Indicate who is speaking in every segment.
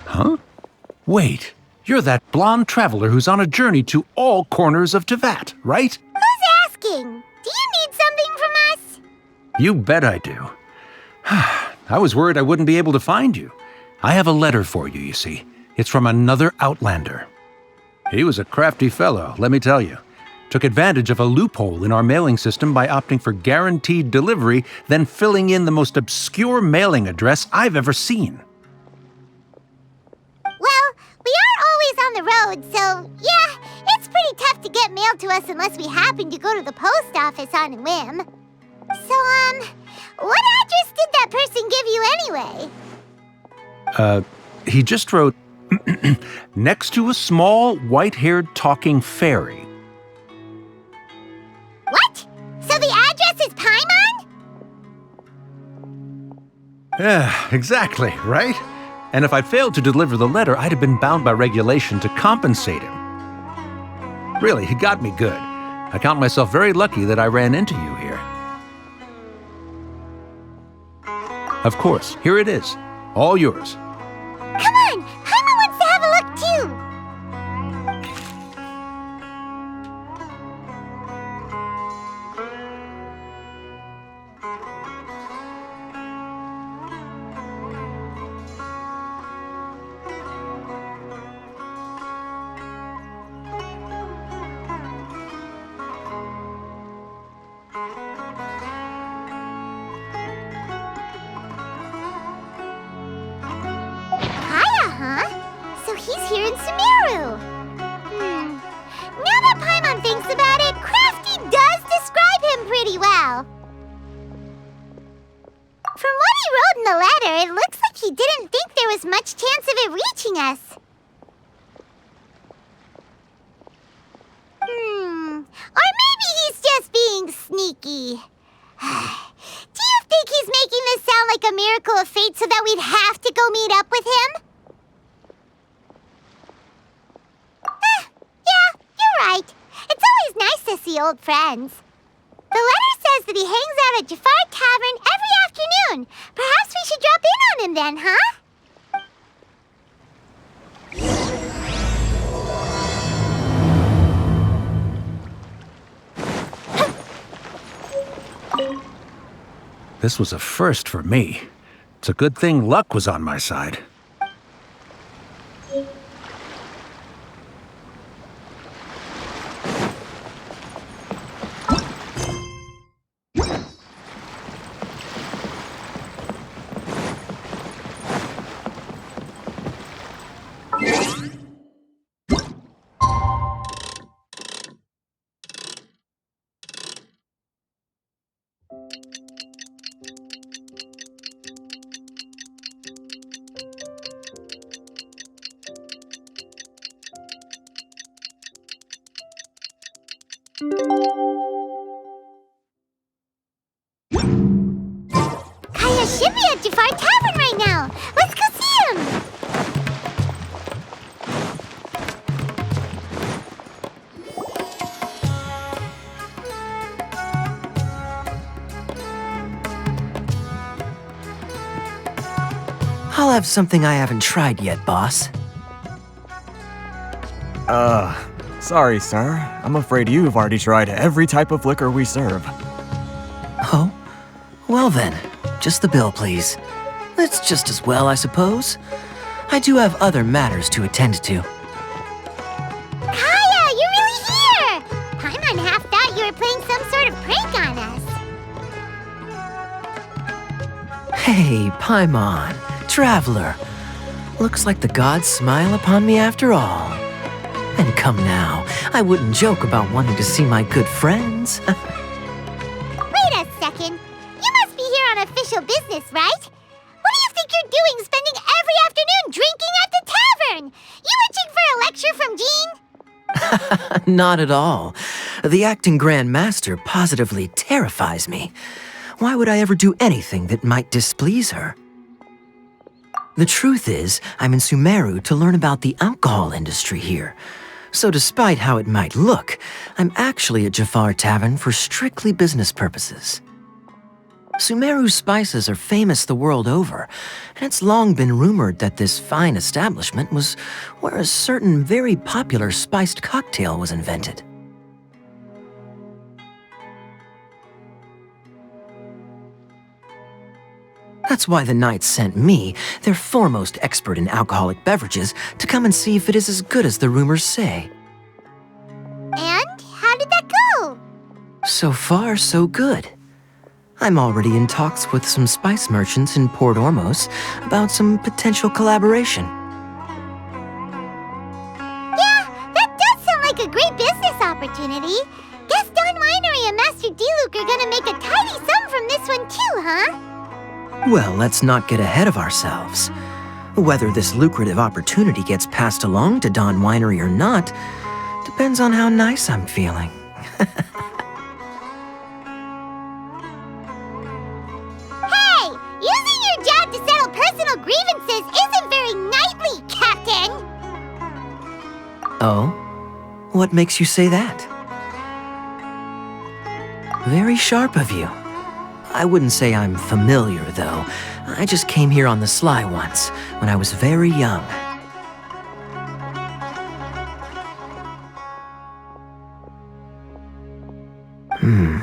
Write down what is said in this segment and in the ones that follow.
Speaker 1: Huh? Wait, you're that blonde traveler who's on a journey to all corners of Teyvat, right?
Speaker 2: Who's asking? Do you need something from us?
Speaker 1: You bet I do. I was worried I wouldn't be able to find you. I have a letter for you, you see. It's from another Outlander. He was a crafty fellow, let me tell you. Took advantage of a loophole in our mailing system by opting for guaranteed delivery, then filling in the most obscure mailing address I've ever seen.
Speaker 2: Well, we are always on the road, so yeah, it's pretty tough to get mail to us unless we happen to go to the post office on a whim. So, what address did that person give you anyway?
Speaker 1: He just wrote, next to a small, white-haired talking fairy.
Speaker 2: What? So the address is Paimon?
Speaker 1: Yeah, exactly, right? And if I'd failed to deliver the letter, I'd have been bound by regulation to compensate him. Really, he got me good. I count myself very lucky that I ran into you here. Of course, here it is. All yours.
Speaker 2: Come on! Paimon wants to have a look too! Kaya, huh? So he's here in Sumeru. Now that Paimon thinks about it, Crafty does describe him pretty well. From what he wrote in the letter, it looks like he didn't think there was much chance of it reaching us. Or maybe he's just being sneaky. Do you think he's making this sound like a miracle of fate so that we'd have to go meet up with him? Yeah, you're right. It's always nice to see old friends. The letter says that he hangs out at Jafar Tavern every afternoon. Perhaps we should drop in on him then, huh?
Speaker 1: This was a first for me. It's a good thing luck was on my side.
Speaker 2: Kaya should be at Jafar Tavern right now. Let's go see him.
Speaker 3: I'll have something I haven't tried yet, boss.
Speaker 4: Sorry, sir. I'm afraid you've already tried every type of liquor we serve.
Speaker 3: Oh? Well then, just the bill, please. It's just as well, I suppose. I do have other matters to attend to.
Speaker 2: Kaya, you're really here!
Speaker 3: Hey, Paimon, traveler. Looks like the gods smile upon me after all. And come now, I wouldn't joke about wanting to see my good friends.
Speaker 2: Wait a second. You must be here on official business, right? What do you think you're doing spending every afternoon drinking at the tavern? You itching for a lecture from Jean?
Speaker 3: Not at all. The acting Grand Master positively terrifies me. Why would I ever do anything that might displease her? The truth is, I'm in Sumeru to learn about the alcohol industry here. So despite how it might look, I'm actually at Jafar Tavern for strictly business purposes. Sumeru's spices are famous the world over, and it's long been rumored that this fine establishment was where a certain very popular spiced cocktail was invented. That's why the Knights sent me, their foremost expert in alcoholic beverages, to come and see if it is as good as the rumors say.
Speaker 2: And how did that go?
Speaker 3: So far, so good. I'm already in talks with some spice merchants in Port Ormos about some potential collaboration.
Speaker 2: Yeah, that does sound like a great business opportunity. Guess Don Winery and Master D-Luke are gonna make a tidy sum from this one too, huh?
Speaker 3: Well, let's not get ahead of ourselves. Whether this lucrative opportunity gets passed along to Don Winery or not depends on how nice I'm feeling.
Speaker 2: Hey! Using your job to settle personal grievances isn't very knightly, Captain!
Speaker 3: Oh? What makes you say that? Very sharp of you. I wouldn't say I'm familiar, though. I just came here on the sly once, when I was very young.
Speaker 2: And?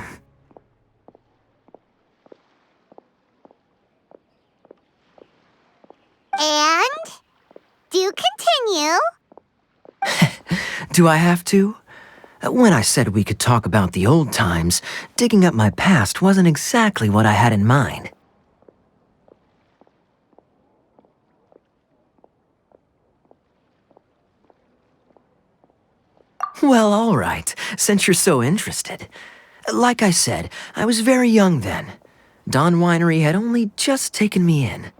Speaker 2: Do continue.
Speaker 3: Do I have to? When I said we could talk about the old times, digging up my past wasn't exactly what I had in mind. Well, all right, since you're so interested. Like I said, I was very young then. Don Winery had only just taken me in.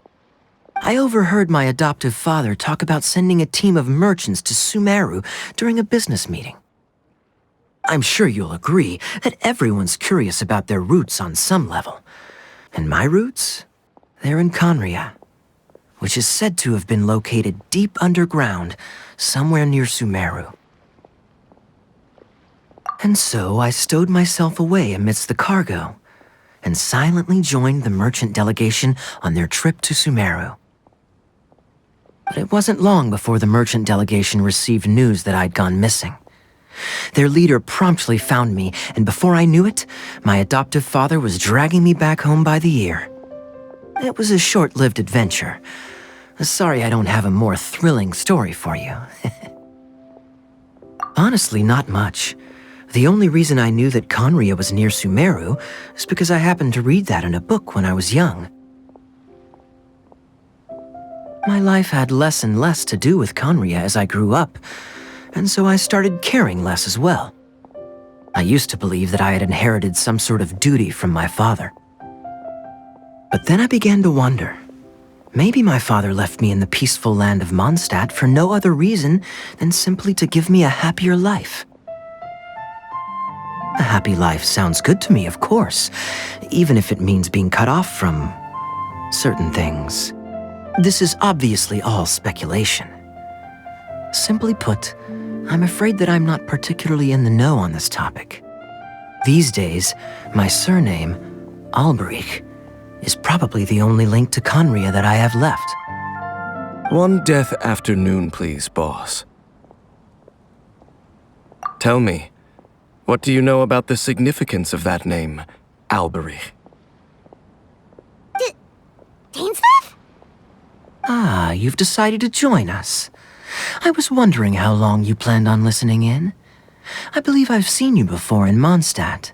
Speaker 3: I overheard my adoptive father talk about sending a team of merchants to Sumeru during a business meeting. I'm sure you'll agree that everyone's curious about their roots on some level. And my roots? They're in Conria, which is said to have been located deep underground, somewhere near Sumeru. And so I stowed myself away amidst the cargo, and silently joined the merchant delegation on their trip to Sumeru. But it wasn't long before the merchant delegation received news that I'd gone missing. Their leader promptly found me, and before I knew it, my adoptive father was dragging me back home by the ear. It was a short-lived adventure. Sorry I don't have a more thrilling story for you. Honestly, not much. The only reason I knew that Conria was near Sumeru is because I happened to read that in a book when I was young. My life had less and less to do with Conria as I grew up, and so I started caring less as well. I used to believe that I had inherited some sort of duty from my father. But then I began to wonder. Maybe my father left me in the peaceful land of Mondstadt for no other reason than simply to give me a happier life. A happy life sounds good to me, of course, even if it means being cut off from certain things. This is obviously all speculation. Simply put, I'm afraid that I'm not particularly in the know on this topic. These days, my surname, Alberich, is probably the only link to Conria that I have left.
Speaker 5: One death afternoon, please, boss. Tell me, what do you know about the significance of that name, Alberich?
Speaker 2: Dainsleif?
Speaker 3: Ah, you've decided to join us. I was wondering how long you planned on listening in. I believe I've seen you before in Mondstadt.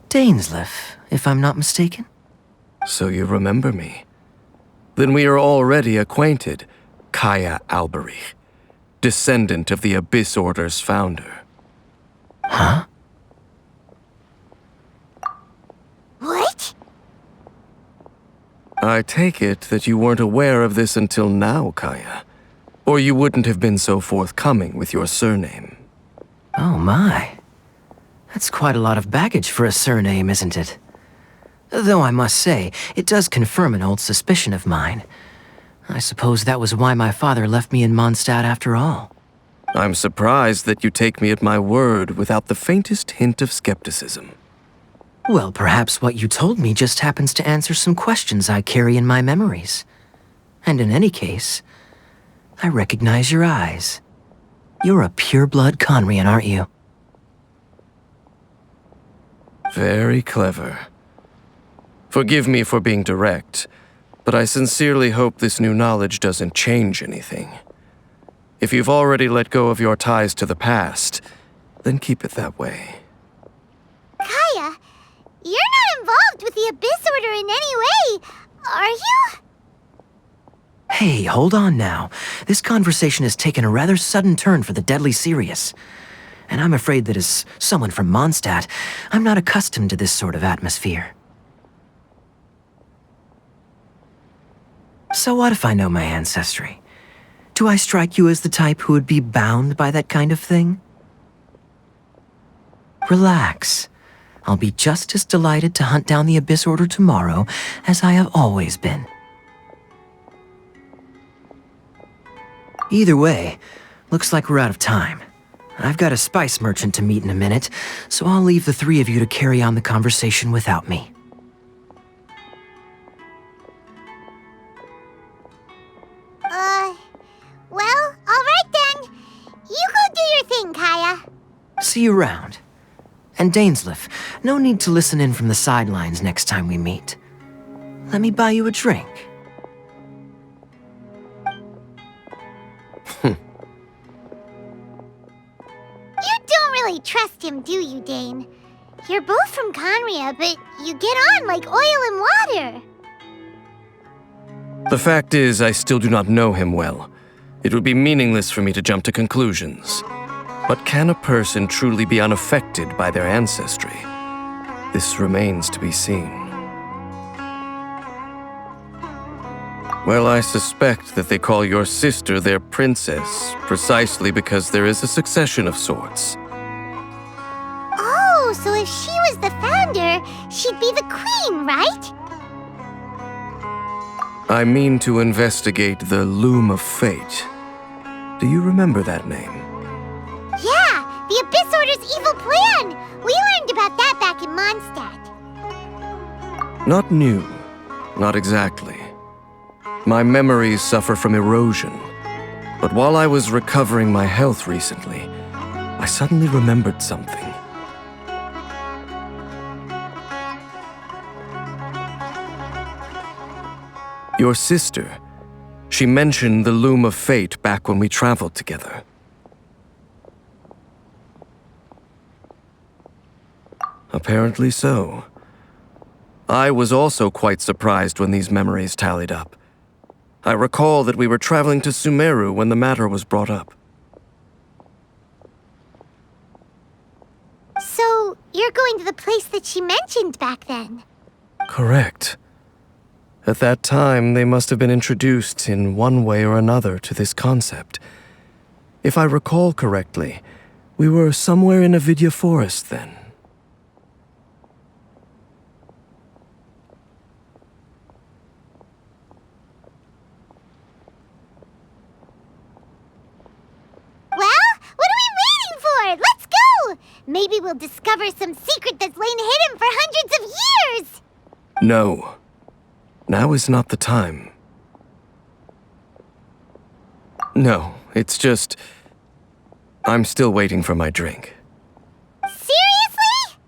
Speaker 3: Dainsleif, if I'm not mistaken.
Speaker 5: So you remember me. Then we are already acquainted, Kaya Alberich, descendant of the Abyss Order's founder.
Speaker 3: Huh?
Speaker 2: What?
Speaker 5: I take it that you weren't aware of this until now, Kaya. Or you wouldn't have been so forthcoming with your surname.
Speaker 3: Oh my. That's quite a lot of baggage for a surname, isn't it? Though I must say, it does confirm an old suspicion of mine. I suppose that was why my father left me in Mondstadt after all.
Speaker 5: I'm surprised that you take me at my word without the faintest hint of skepticism.
Speaker 3: Well, perhaps what you told me just happens to answer some questions I carry in my memories. And in any case, I recognize your eyes. You're a pure-blood Conrian, aren't you?
Speaker 5: Very clever. Forgive me for being direct, but I sincerely hope this new knowledge doesn't change anything. If you've already let go of your ties to the past, then keep it that way.
Speaker 2: Kaya, you're not involved with the Abyss Order in any way, are you?
Speaker 3: Hey, hold on now. This conversation has taken a rather sudden turn for the deadly serious. And I'm afraid that as someone from Mondstadt, I'm not accustomed to this sort of atmosphere. So what if I know my ancestry? Do I strike you as the type who would be bound by that kind of thing? Relax. I'll be just as delighted to hunt down the Abyss Order tomorrow as I have always been. Either way, looks like we're out of time. I've got a spice merchant to meet in a minute, so I'll leave the three of you to carry on the conversation without me.
Speaker 2: Well, alright then. You go do your thing, Kaya.
Speaker 3: See you around. And Dainsleif, no need to listen in from the sidelines next time we meet. Let me buy you a drink.
Speaker 2: You don't really trust him, do you, Dane? You're both from Conria, but you get on like oil and water.
Speaker 5: The fact is, I still do not know him well. It would be meaningless for me to jump to conclusions. But can a person truly be unaffected by their ancestry? This remains to be seen. Well, I suspect that they call your sister their princess, precisely because there is a succession of sorts.
Speaker 2: Oh, so if she was the founder, she'd be the queen, right?
Speaker 5: I mean to investigate the Loom of Fate. Do you remember that name?
Speaker 2: Yeah, the Abyss Order's evil plan! We learned about that back in Mondstadt.
Speaker 5: Not new. Not exactly. My memories suffer from erosion. But while I was recovering my health recently, I suddenly remembered something. Your sister. She mentioned the Loom of Fate back when we traveled together. Apparently so. I was also quite surprised when these memories tallied up. I recall that we were traveling to Sumeru when the matter was brought up.
Speaker 2: So, you're going to the place that she mentioned back then?
Speaker 5: Correct. At that time, they must have been introduced in one way or another to this concept. If I recall correctly, we were somewhere in Avidya Forest then.
Speaker 2: Maybe we'll discover some secret that's lain hidden for hundreds of years!
Speaker 5: No. Now is not the time. No, it's just... I'm still waiting for my drink.
Speaker 2: Seriously?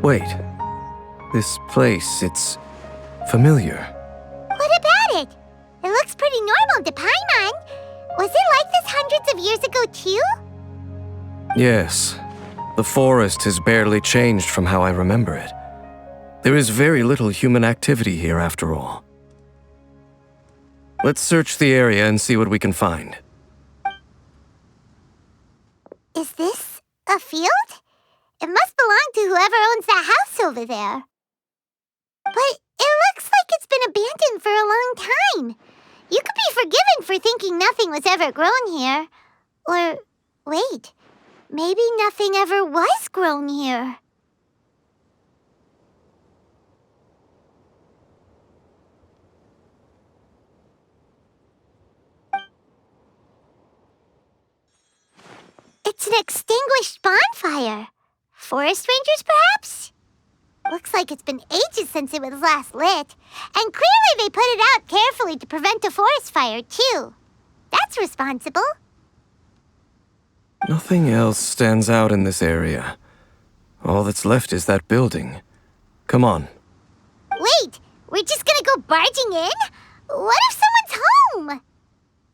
Speaker 5: Wait. This place, it's familiar.
Speaker 2: What about it? It looks pretty normal to Paimon. Was it like this hundreds of years ago, too?
Speaker 5: Yes. The forest has barely changed from how I remember it. There is very little human activity here after all. Let's search the area and see what we can find.
Speaker 2: Is this a field? It must belong to whoever owns that house over there. But it looks like it's been abandoned for a long time. You could be forgiven for thinking nothing was ever grown here. Or, wait, maybe nothing ever was grown here. It's an extinguished bonfire. Forest rangers, perhaps? Looks like it's been ages since it was last lit. And clearly they put it out carefully to prevent a forest fire, too. That's responsible.
Speaker 5: Nothing else stands out in this area. All that's left is that building. Come on.
Speaker 2: Wait, we're just gonna go barging in? What if someone's home?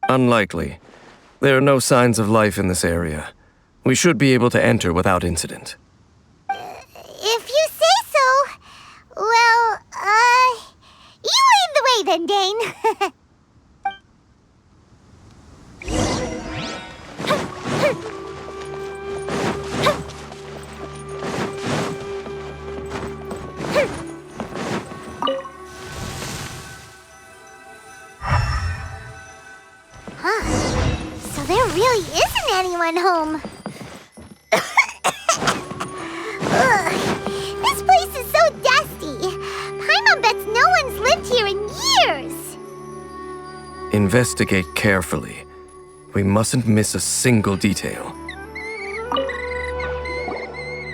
Speaker 5: Unlikely. There are no signs of life in this area. We should be able to enter without incident.
Speaker 2: If you say so. Well, you lead the way then, Dane. So there really isn't anyone home. Ugh, this place is so dusty. Paimon bets no one's lived here in years.
Speaker 5: Investigate carefully. We mustn't miss a single detail.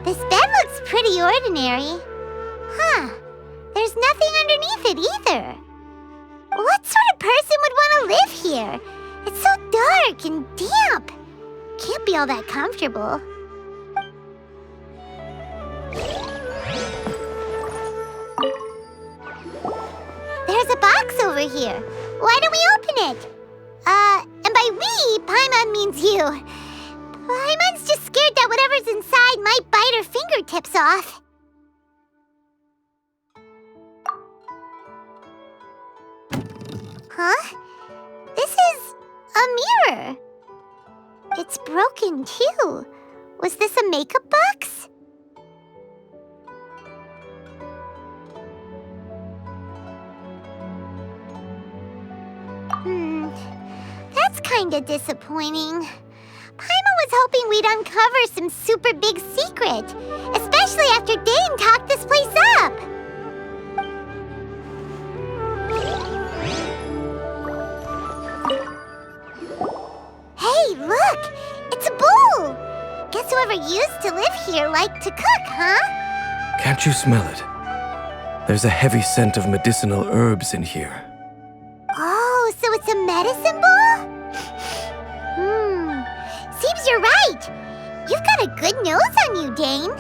Speaker 2: This bed looks pretty ordinary. Huh. There's nothing underneath it either. What sort of person would want to live here? It's so dark and damp. Can't be all that comfortable. There's a box over here. Why don't we open it? And by we, Paimon means you. Paimon's just scared that whatever's inside might bite her fingertips off. Huh? This is a mirror. It's broken, too. Was this a makeup box? That's kinda disappointing. Paimon was hoping we'd uncover some super big secret, especially after Dane talked this place up. Hey, look! It's a bowl! Guess whoever used to live here liked to cook, huh?
Speaker 5: Can't you smell it? There's a heavy scent of medicinal herbs in here.
Speaker 2: Oh, so it's a medicine bowl? Seems you're right. You've got a good nose on you, Dane.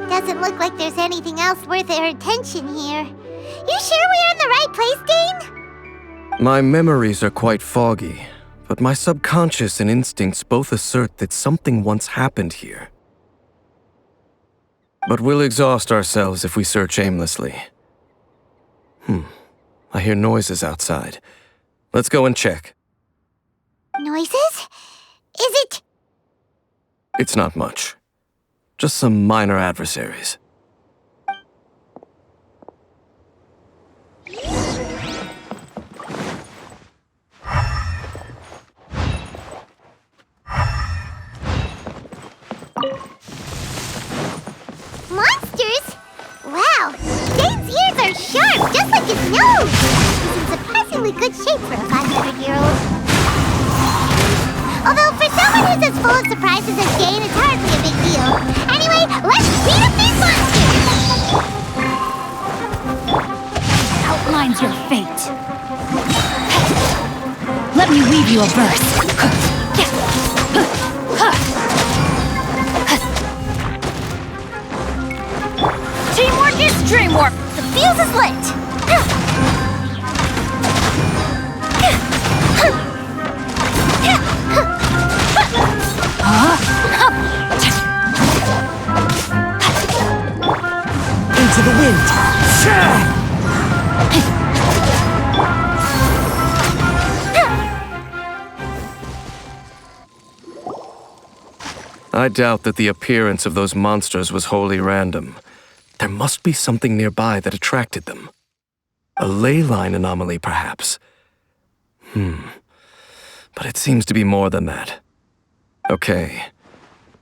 Speaker 2: Doesn't look like there's anything else worth our attention here. You sure we're in the right place, Dane?
Speaker 5: My memories are quite foggy, but my subconscious and instincts both assert that something once happened here. But we'll exhaust ourselves if we search aimlessly. I hear noises outside. Let's go and check.
Speaker 2: Noises? Is it?
Speaker 5: It's not much. Just some minor adversaries.
Speaker 2: Monsters? surprisingly good shape for a 500-year-old. Although for someone who's as full of surprises as Jane, it's hardly a big deal. Anyway, let's beat up these monsters!
Speaker 6: Outlines your fate. Let me weave you a verse. Teamwork is dreamwork. The fuse is lit.
Speaker 3: Into the wind!
Speaker 5: I doubt that the appearance of those monsters was wholly random. There must be something nearby that attracted them. A ley line anomaly, perhaps. But it seems to be more than that. Okay.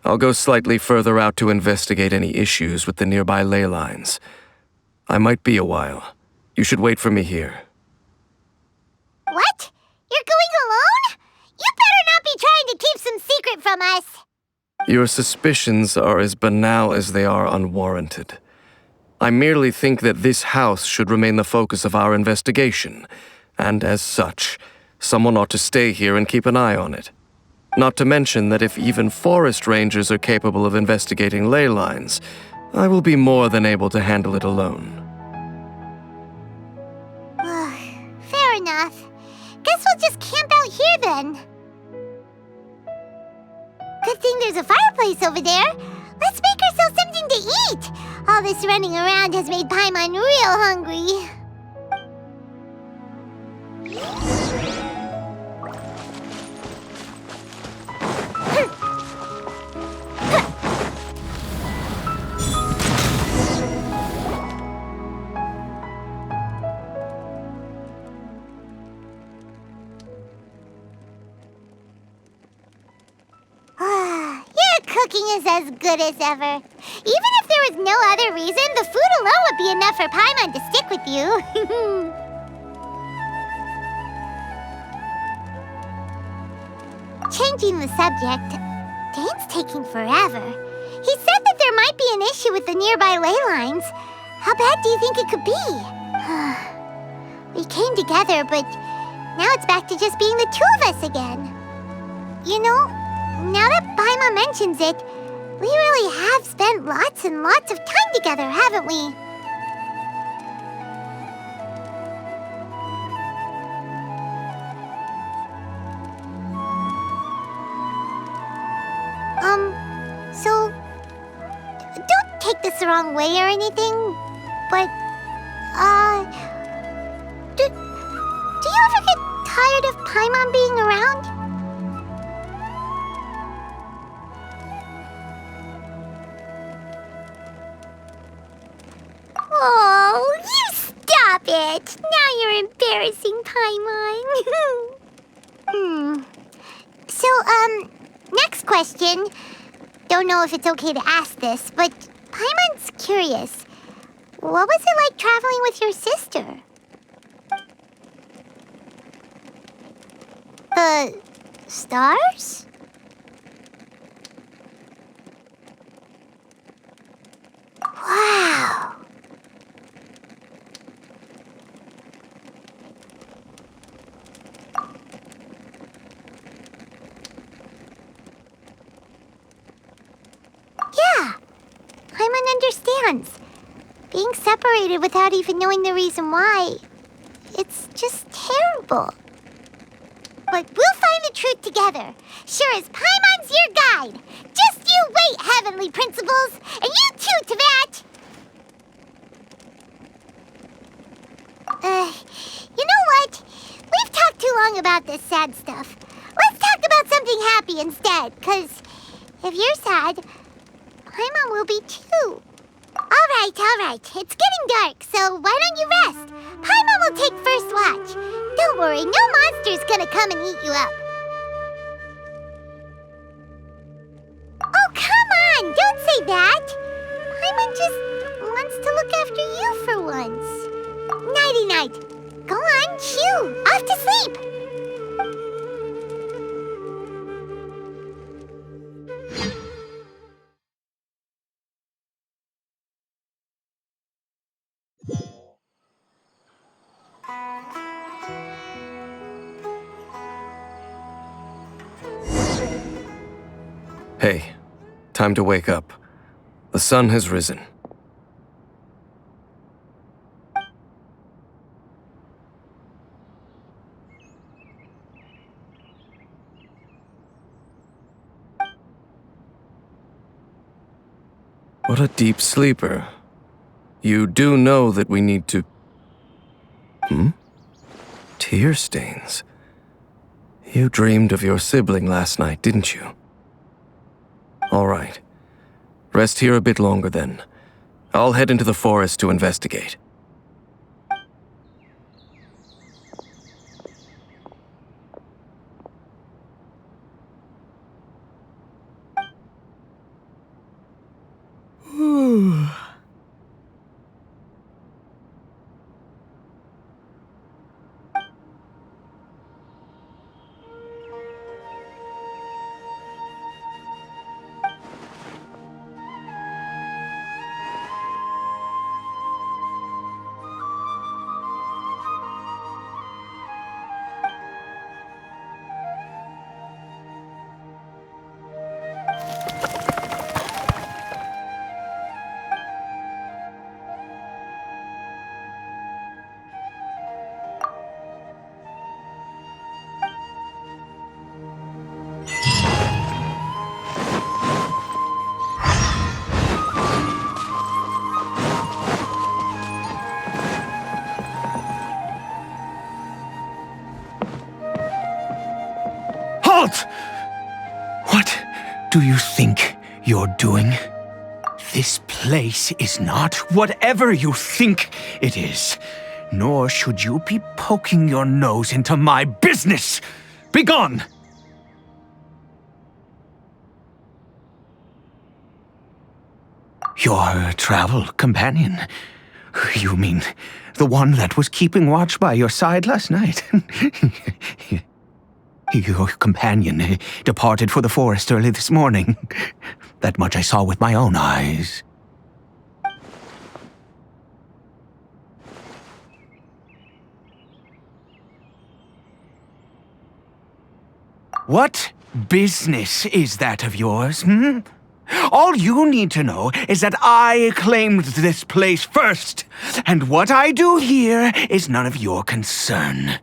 Speaker 5: I'll go slightly further out to investigate any issues with the nearby ley lines. I might be a while. You should wait for me here.
Speaker 2: What? You're going alone? You better not be trying to keep some secret from us.
Speaker 5: Your suspicions are as banal as they are unwarranted. I merely think that this house should remain the focus of our investigation, and as such, someone ought to stay here and keep an eye on it. Not to mention that if even forest rangers are capable of investigating ley lines, I will be more than able to handle it alone.
Speaker 2: Fair enough. Guess we'll just camp out here then. Good thing there's a fireplace over there. Let's make ourselves something to eat. All this running around has made Paimon real hungry. Cooking is as good as ever. Even if there was no other reason, the food alone would be enough for Paimon to stick with you. Changing the subject, Dane's taking forever. He said that there might be an issue with the nearby ley lines. How bad do you think it could be? We came together, but now it's back to just being the two of us again. You know, now that Paimon mentions it, we really have spent lots and lots of time together, haven't we? So, don't take this the wrong way or anything, but, do you ever get tired of Paimon being around? Oh, you stop it! Now you're embarrassing, Paimon. So, next question. Don't know if it's okay to ask this, but Paimon's curious. What was it like traveling with your sister? The stars? Wow. Yeah, Paimon understands. Being separated without even knowing the reason why, it's just terrible. But we'll find the truth together. Sure as Paimon's your guide. Just you wait, Heavenly Principles, and you too, Teyvat. You know what? We've talked too long about this sad stuff. Let's talk about something happy instead, 'cause if you're sad, Paimon will be too. All right. It's getting dark, so why don't you rest? Paimon will take first watch. Don't worry, no monster's gonna come and eat you up. Oh, come on! Don't say that! Paimon just wants to look after you for once. Nighty-night. Go on, chew. Phew! Off to sleep!
Speaker 5: Hey, time to wake up. The sun has risen. What a deep sleeper. You do know that we need to... Tear stains. You dreamed of your sibling last night, didn't you? All right. Rest here a bit longer then. I'll head into the forest to investigate.
Speaker 1: Halt! What do you think you're doing? This place is not whatever you think it is. Nor should you be poking your nose into my business. Begone! Your travel companion? You mean the one that was keeping watch by your side last night? Your companion departed for the forest early this morning. That much I saw with my own eyes. What business is that of yours, All you need to know is that I claimed this place first, and what I do here is none of your concern.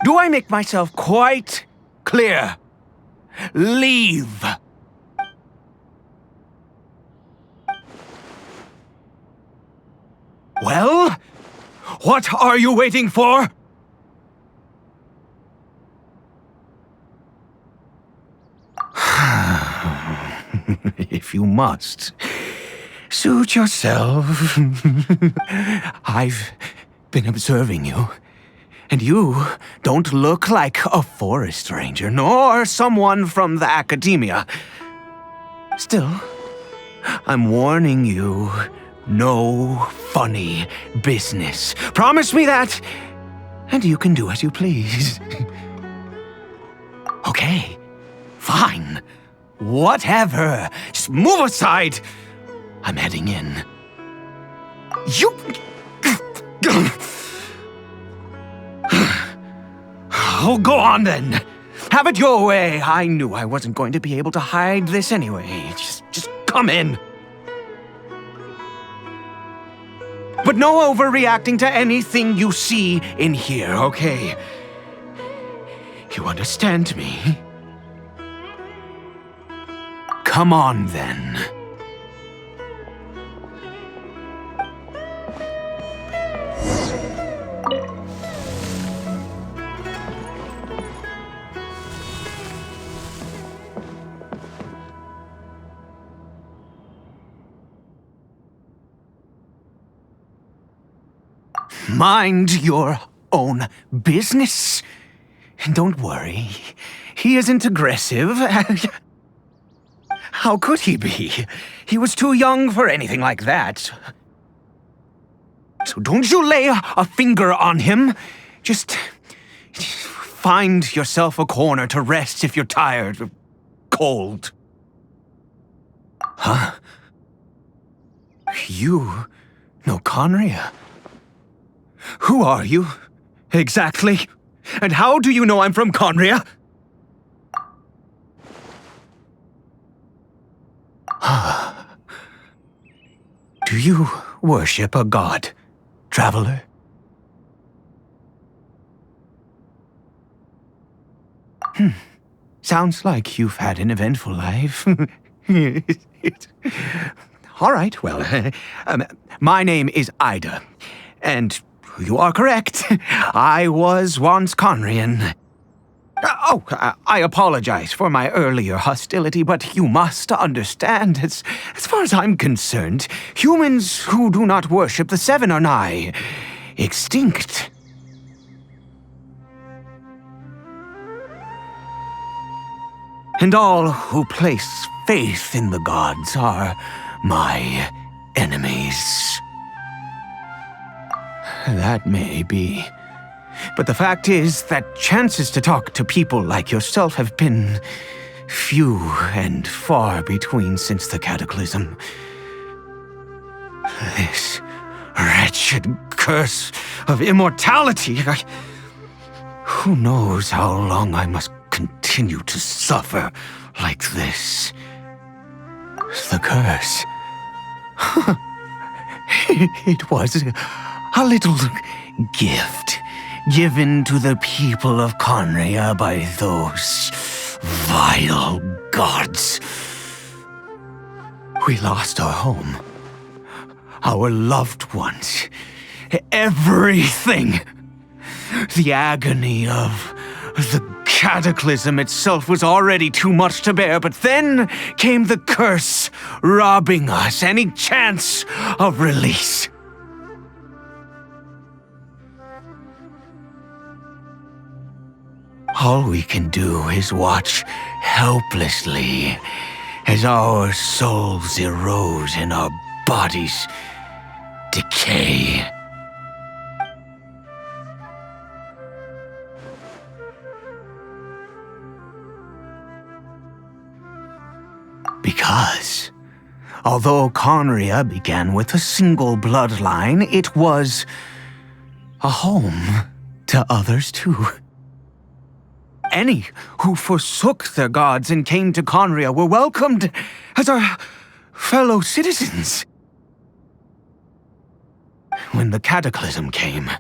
Speaker 1: Do I make myself quite clear? Leave! Well, what are you waiting for? If you must, suit yourself. I've been observing you, and you don't look like a forest ranger, nor someone from the academia. Still, I'm warning you, no funny business. Promise me that, and you can do as you please. Okay, fine. Whatever. Just move aside. I'm heading in. You... Oh, go on then. Have it your way. I knew I wasn't going to be able to hide this anyway. Just come in. But no overreacting to anything you see in here, okay? You understand me? Come on, then. Mind your own business. Don't worry. He isn't aggressive. How could he be? He was too young for anything like that.
Speaker 7: So don't you lay a finger on him. Just find yourself a corner to rest if you're tired or cold. Huh? You know Conria? Who are you, exactly? And how do you know I'm from Conria? Do you worship a god, traveler? Sounds like you've had an eventful life. All right, well, my name is Ida, and you are correct. I was once Conrian. I apologize for my earlier hostility, but you must understand, as far as I'm concerned, humans who do not worship the Seven are nigh extinct. And all who place faith in the gods are my enemies. That may be. But the fact is that chances to talk to people like yourself have been few and far between since the cataclysm. This wretched curse of immortality. Who knows how long I must continue to suffer like this? The curse. It was a little gift given to the people of Conria by those vile gods. We lost our home, our loved ones, everything. The agony of the cataclysm itself was already too much to bear, but then came the curse, robbing us any chance of release. All we can do is watch helplessly as our souls erode and our bodies decay. Because, although Conria began with a single bloodline, it was a home to others too. Any who forsook their gods and came to Conria were welcomed as our fellow citizens. When the cataclysm came,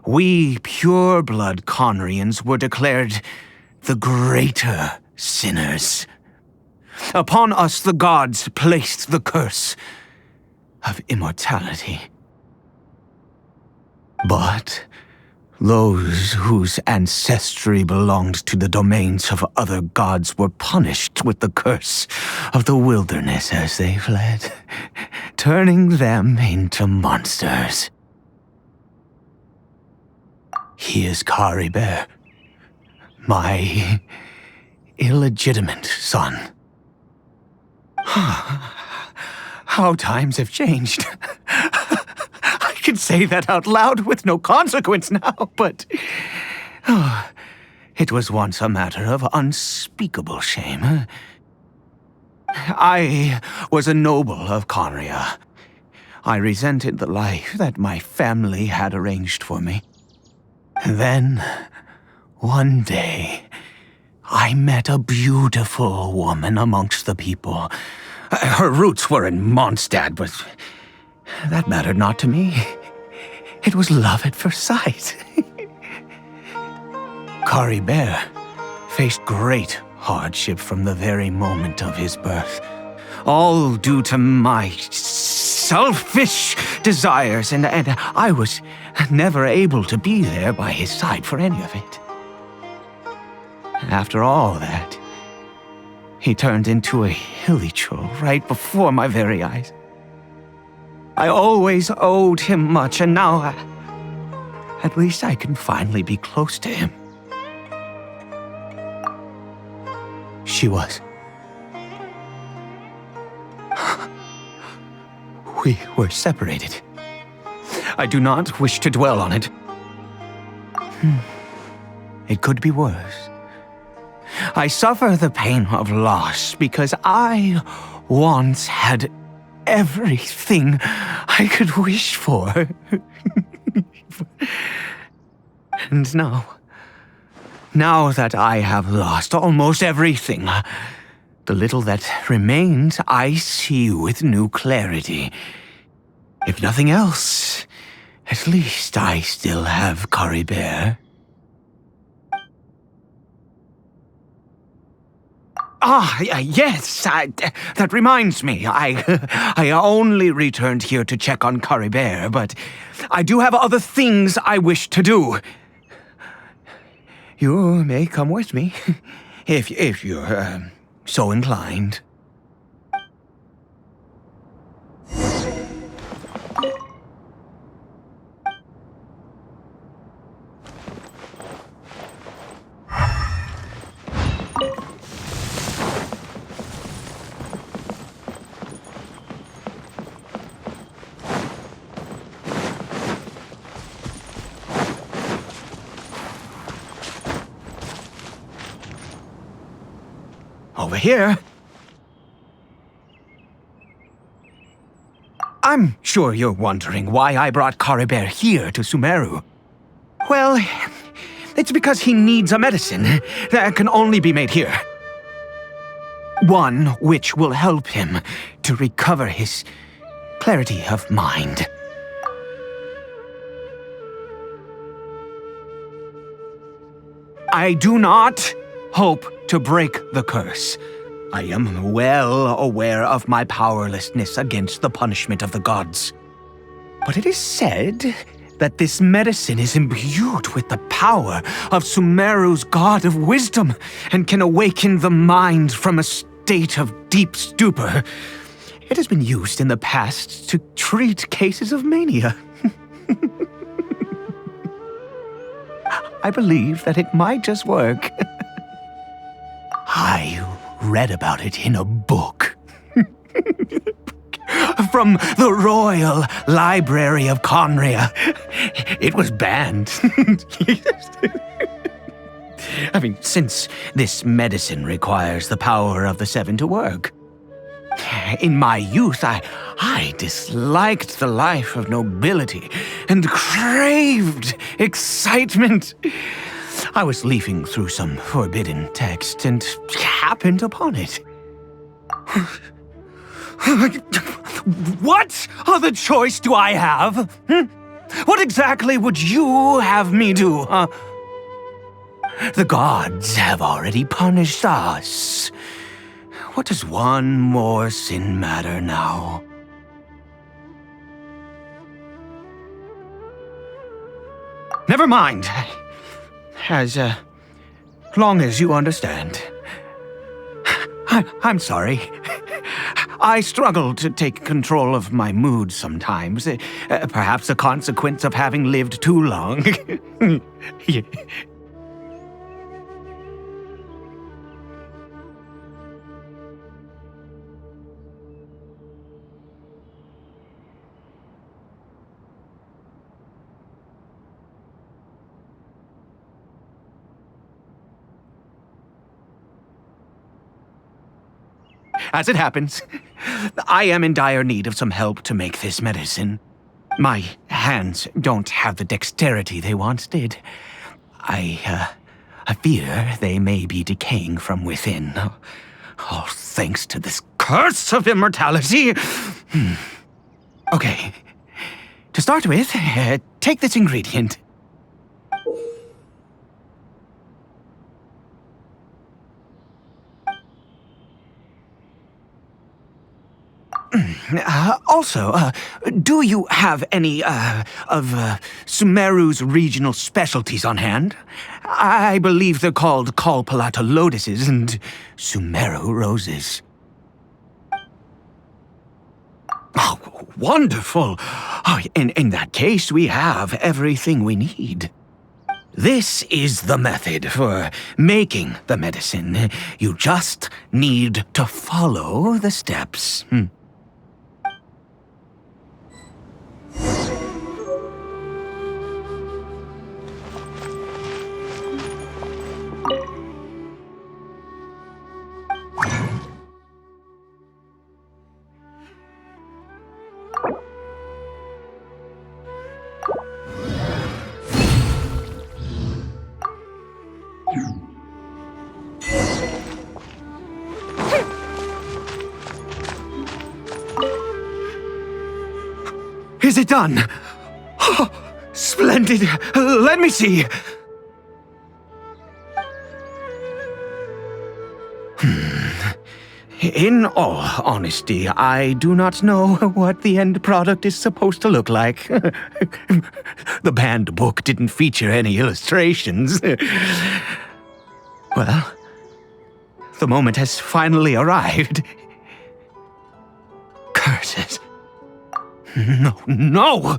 Speaker 7: we pure-blood Conrians were declared the greater sinners. Upon us the gods placed the curse of immortality. But those whose ancestry belonged to the domains of other gods were punished with the curse of the wilderness as they fled, turning them into monsters. He is Cariberet, my illegitimate son. How times have changed. I can say that out loud with no consequence now, but it was once a matter of unspeakable shame. I was a noble of Conria. I resented the life that my family had arranged for me. Then, one day, I met a beautiful woman amongst the people. Her roots were in Mondstadt, but that mattered not to me. It was love at first sight. Caribert faced great hardship from the very moment of his birth, all due to my selfish desires, and I was never able to be there by his side for any of it. After all that, he turned into a hilly troll right before my very eyes. I always owed him much, and now at least I can finally be close to him. She was. We were separated. I do not wish to dwell on it. It could be worse. I suffer the pain of loss because I once had everything I could wish for. And now that I have lost almost everything, the little that remains I see with new clarity. If nothing else, at least I still have Cariberet. Yes, that reminds me. I only returned here to check on Cariberet, but I do have other things I wish to do. You may come with me, if you're so inclined. Over here. I'm sure you're wondering why I brought Cariberet here to Sumeru. Well, it's because he needs a medicine that can only be made here. One which will help him to recover his clarity of mind. I do not hope to break the curse. I am well aware of my powerlessness against the punishment of the gods. But it is said that this medicine is imbued with the power of Sumeru's god of wisdom and can awaken the mind from a state of deep stupor. It has been used in the past to treat cases of mania. I believe that it might just work. I read about it in a book. From the Royal Library of Conria. It was banned. I mean, since this medicine requires the power of the Seven to work. In my youth, I disliked the life of nobility and craved excitement. I was leafing through some forbidden text and happened upon it. What other choice do I have? What exactly would you have me do? The gods have already punished us. What does one more sin matter now? Never mind. As long as you understand. I'm sorry. I struggle to take control of my mood sometimes. Perhaps a consequence of having lived too long. As it happens, I am in dire need of some help to make this medicine. My hands don't have the dexterity they once did. I fear they may be decaying from within. All thanks to this curse of immortality. Okay. To start with, take this ingredient. Also, do you have any, of Sumeru's regional specialties on hand? I believe they're called Kalpalata lotuses and Sumeru roses. Oh, wonderful! Oh, in that case, we have everything we need. This is the method for making the medicine. You just need to follow the steps. Is it done? Oh, splendid. Let me see. In all honesty, I do not know what the end product is supposed to look like. The banned book didn't feature any illustrations. Well, the moment has finally arrived. Curses. No!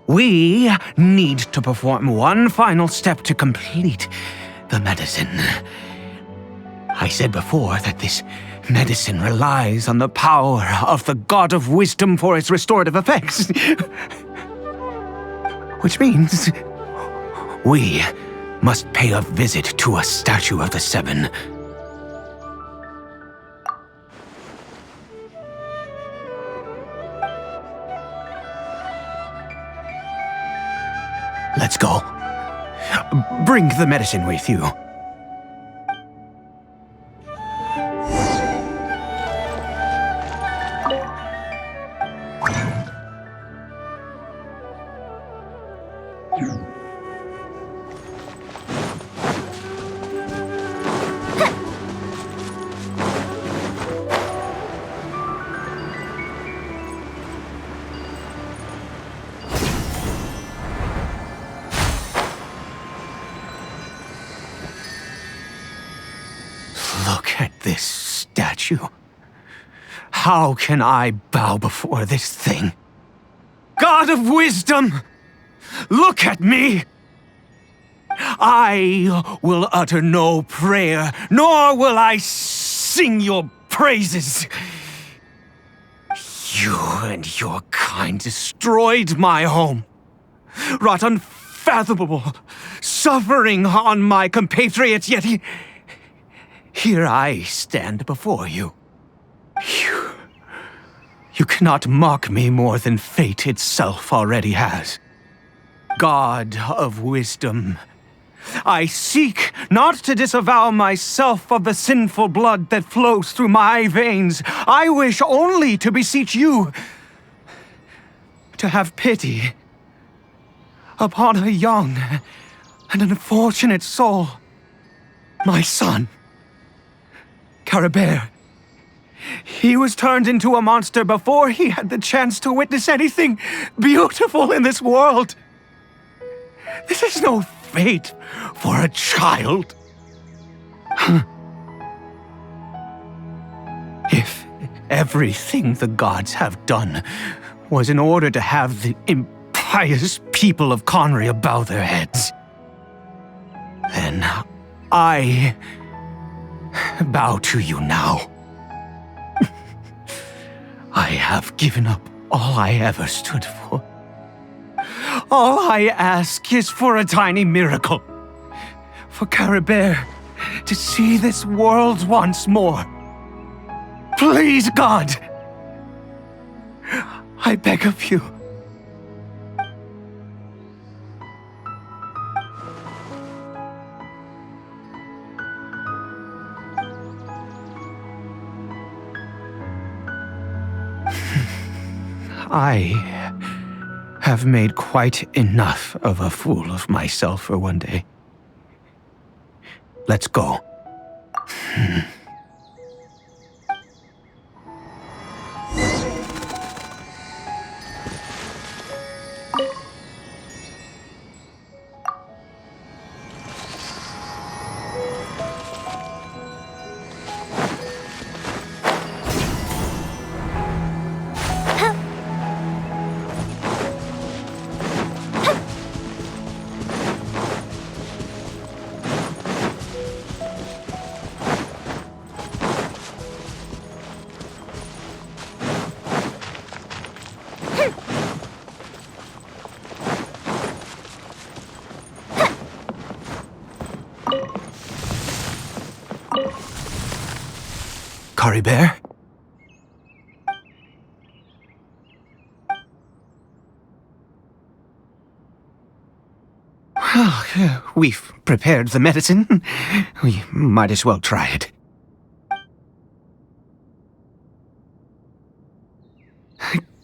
Speaker 7: We need to perform one final step to complete the medicine. I said before that this medicine relies on the power of the God of Wisdom for its restorative effects. Which means we must pay a visit to a statue of the Seven. Let's go. Bring the medicine with you. Look at this statue. How can I bow before this thing? God of Wisdom! Look at me! I will utter no prayer, nor will I sing your praises. You and your kind destroyed my home, wrought unfathomable suffering on my compatriots, yet here I stand before you. You cannot mock me more than fate itself already has. God of Wisdom, I seek not to disavow myself of the sinful blood that flows through my veins. I wish only to beseech you to have pity upon a young and unfortunate soul, my son, Cariberet. He was turned into a monster before he had the chance to witness anything beautiful in this world. This is no fate for a child. If everything the gods have done was in order to have the impious people of Conria bow their heads, then I bow to you now. I have given up all I ever stood for. All I ask is for a tiny miracle. For Cariberet to see this world once more. Please, God! I beg of you. I have made quite enough of a fool of myself for one day. Let's go. Cariberet? Well, we've prepared the medicine. We might as well try it.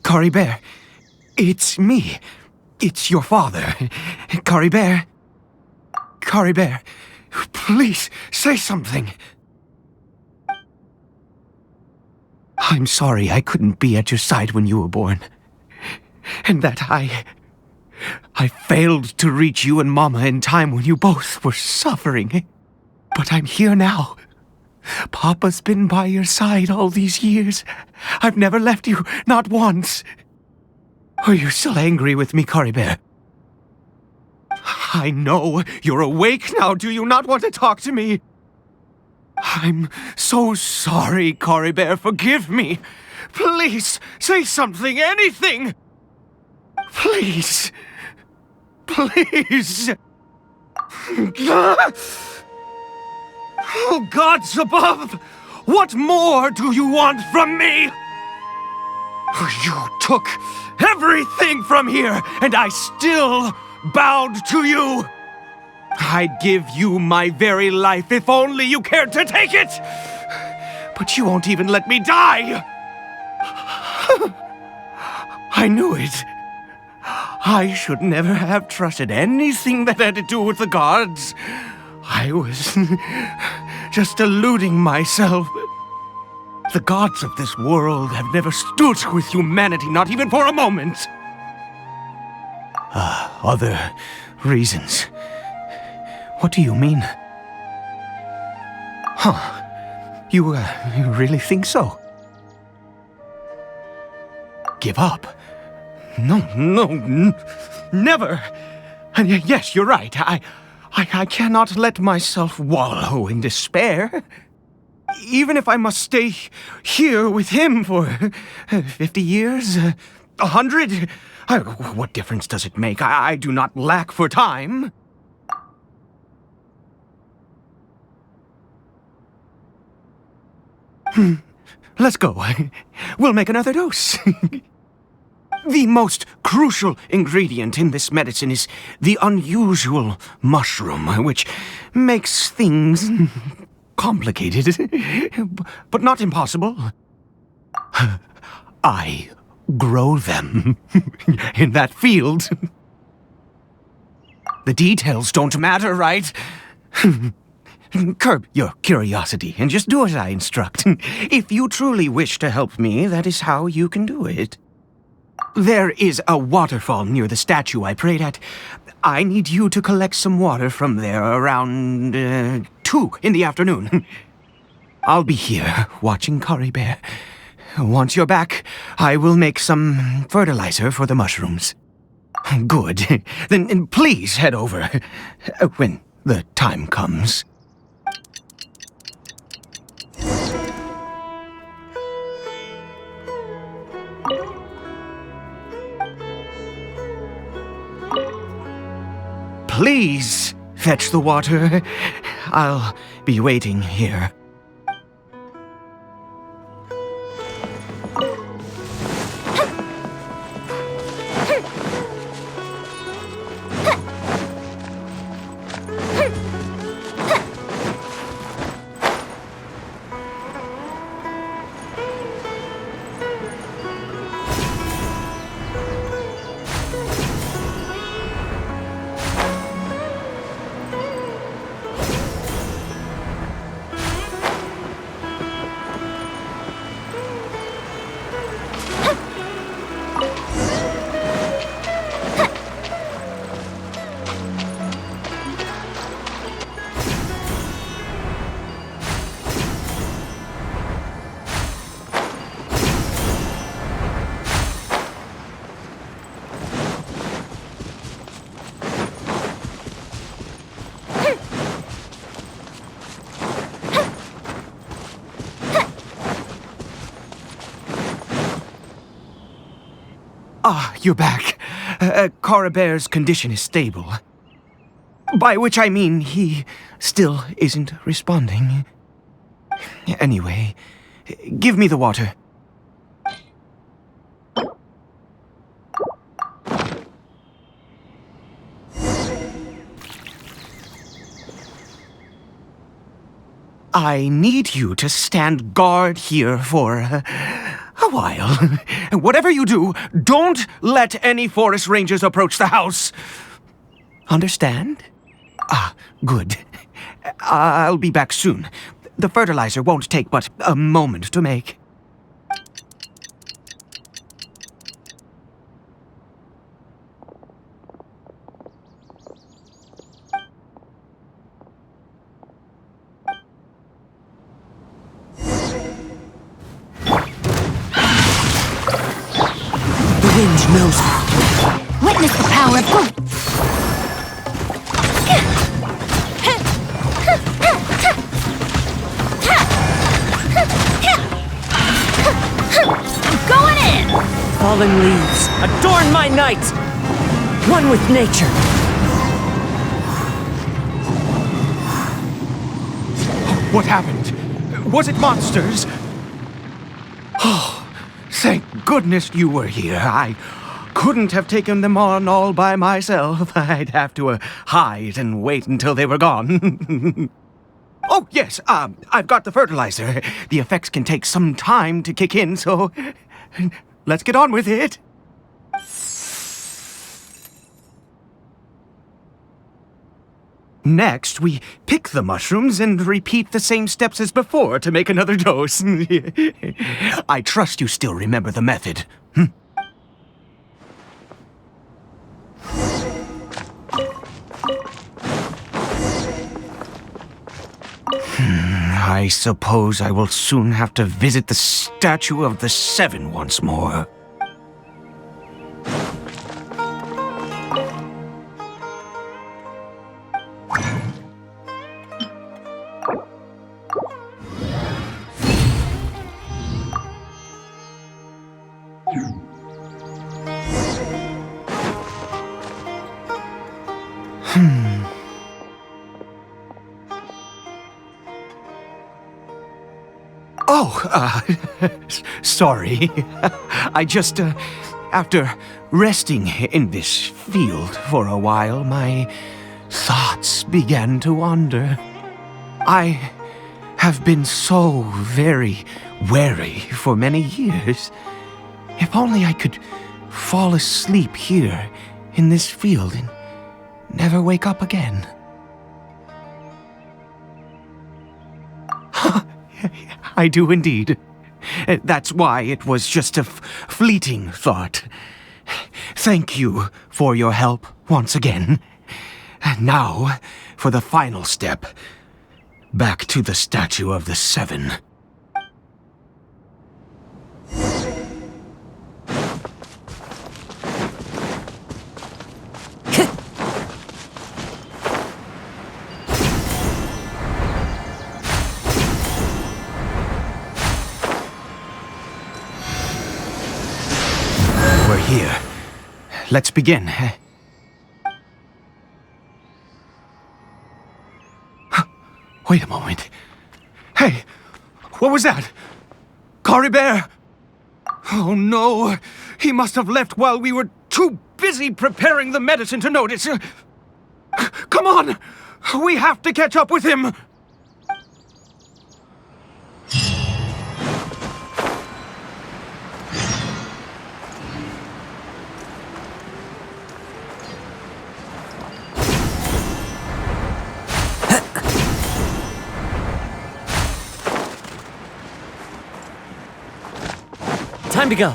Speaker 7: Cariberet, It's me. It's your father, Cariberet. Cariberet, please say something. I'm sorry I couldn't be at your side when you were born. And that I failed to reach you and Mama in time when you both were suffering. But I'm here now. Papa's been by your side all these years. I've never left you, not once. Are you still angry with me, Cariberet? I know you're awake now. Do you not want to talk to me? I'm so sorry, Cariberet. Forgive me. Please, say something, anything. Please. Please. Oh, gods above! What more do you want from me? You took everything from here, and I still bowed to you. I'd give you my very life if only you cared to take it. But you won't even let me die. I knew it. I should never have trusted anything that had to do with the gods. I was just deluding myself. The gods of this world have never stood with humanity, not even for a moment. Other reasons. What do you mean? Huh. You really think so? Give up? No, never. And yes, you're right. I cannot let myself wallow in despair. Even if I must stay here with him for 50 years, 100, what difference does it make? I do not lack for time. Let's go. We'll make another dose. The most crucial ingredient in this medicine is the unusual mushroom, which makes things complicated, but not impossible. I grow them in that field. The details don't matter, right? Curb your curiosity and just do as I instruct. If you truly wish to help me, that is how you can do it. There is a waterfall near the statue I prayed at. I need you to collect some water from there around 2 in the afternoon. I'll be here watching Cariberet. Once you're back, I will make some fertilizer for the mushrooms. Good. Then please head over when the time comes. Please fetch the water. I'll be waiting here. Ah, you're back. Cariberet's condition is stable. By which I mean he still isn't responding. Anyway, give me the water. I need you to stand guard here for a while. Whatever you do, don't let any forest rangers approach the house. Understand? Ah, good. I'll be back soon. The fertilizer won't take but a moment to make.
Speaker 3: The wind knows me.
Speaker 6: Witness the power of good. I'm going in!
Speaker 3: Fallen leaves, adorn my night! One with nature.
Speaker 7: What happened? Was it monsters? Oh, thank goodness you were here. I couldn't have taken them on all by myself. I'd have to hide and wait until they were gone. Oh, yes, I've got the fertilizer. The effects can take some time to kick in, so let's get on with it. Next, we pick the mushrooms and repeat the same steps as before to make another dose. I trust you still remember the method. I suppose I will soon have to visit the statue of the Seven once more. Oh, sorry. I just, after resting in this field for a while, my thoughts began to wander. I have been so very wary for many years. If only I could fall asleep here in this field and never wake up again. I do indeed. That's why it was just a fleeting thought. Thank you for your help once again. Now, for the final step. Back to the statue of the Seven. We're here. Let's begin. Wait a moment. Hey, what was that? Cariberet! Oh no, he must have left while we were too busy preparing the medicine to notice. Come on, we have to catch up with him.
Speaker 3: Time to go.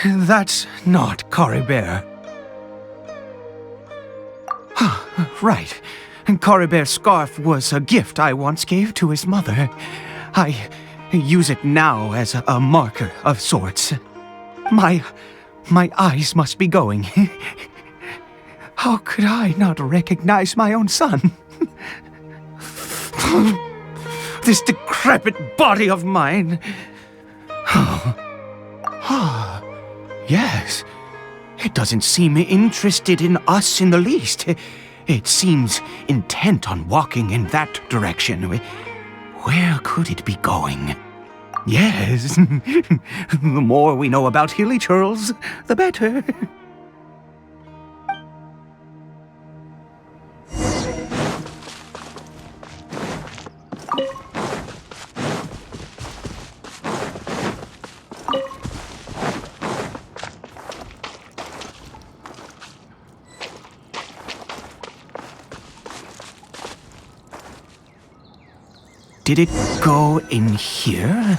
Speaker 7: That's not Cariberet. Right. Cariberet's scarf was a gift I once gave to his mother. I use it now as a marker of sorts. My eyes must be going. How could I not recognize my own son? This decrepit body of mine. Yes. It doesn't seem interested in us in the least. It seems intent on walking in that direction. Where could it be going? Yes. The more we know about hilly churls, the better. did it go in here?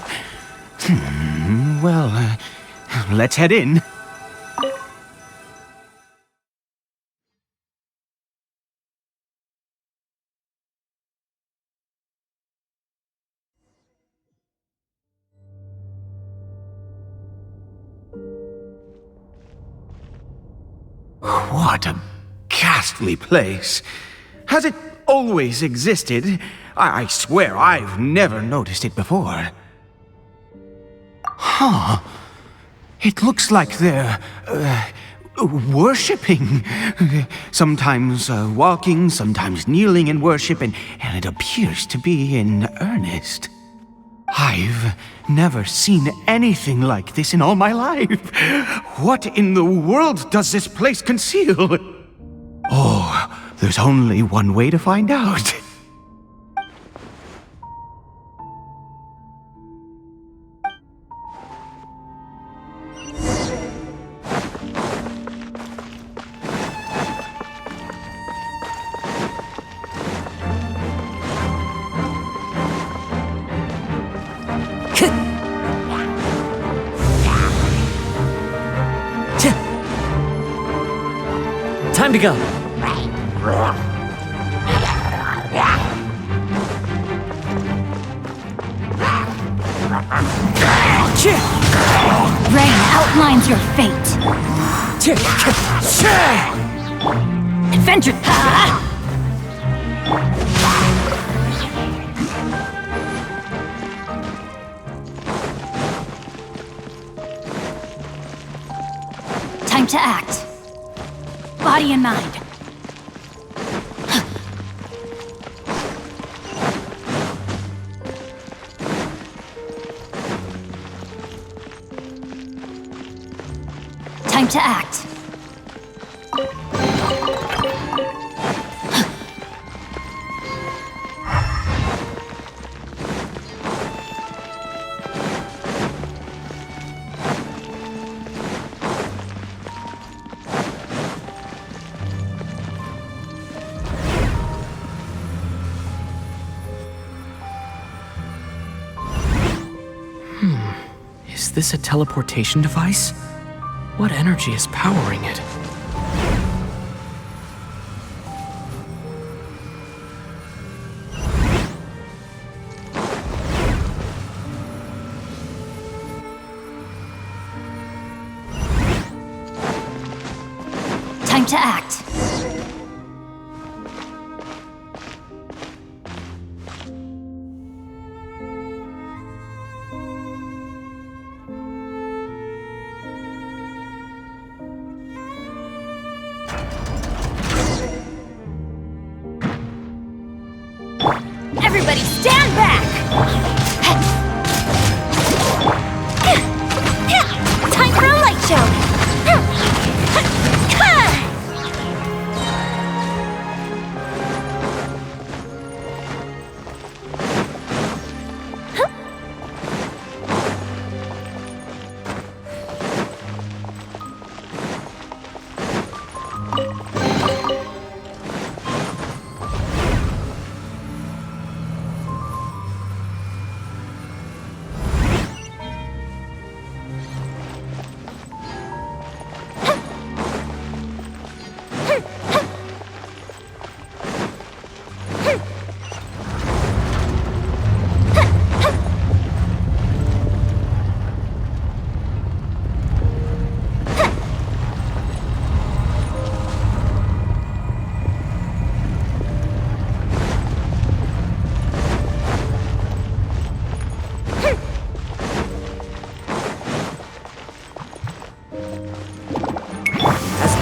Speaker 7: Well, let's head in. What a ghastly place. Has it always existed? I swear I've never noticed it before. Huh. It looks like they're, worshipping. Sometimes walking, sometimes kneeling in worship, and it appears to be in earnest. I've never seen anything like this in all my life. What in the world does this place conceal? Oh, there's only one way to find out.
Speaker 3: Time to go.
Speaker 6: Rain outlines your fate. Adventure. Time to act. Body and mind. Time to act.
Speaker 8: Is this a teleportation device? What energy is powering it?
Speaker 6: Time to act. Everybody stand back! Time for a light show!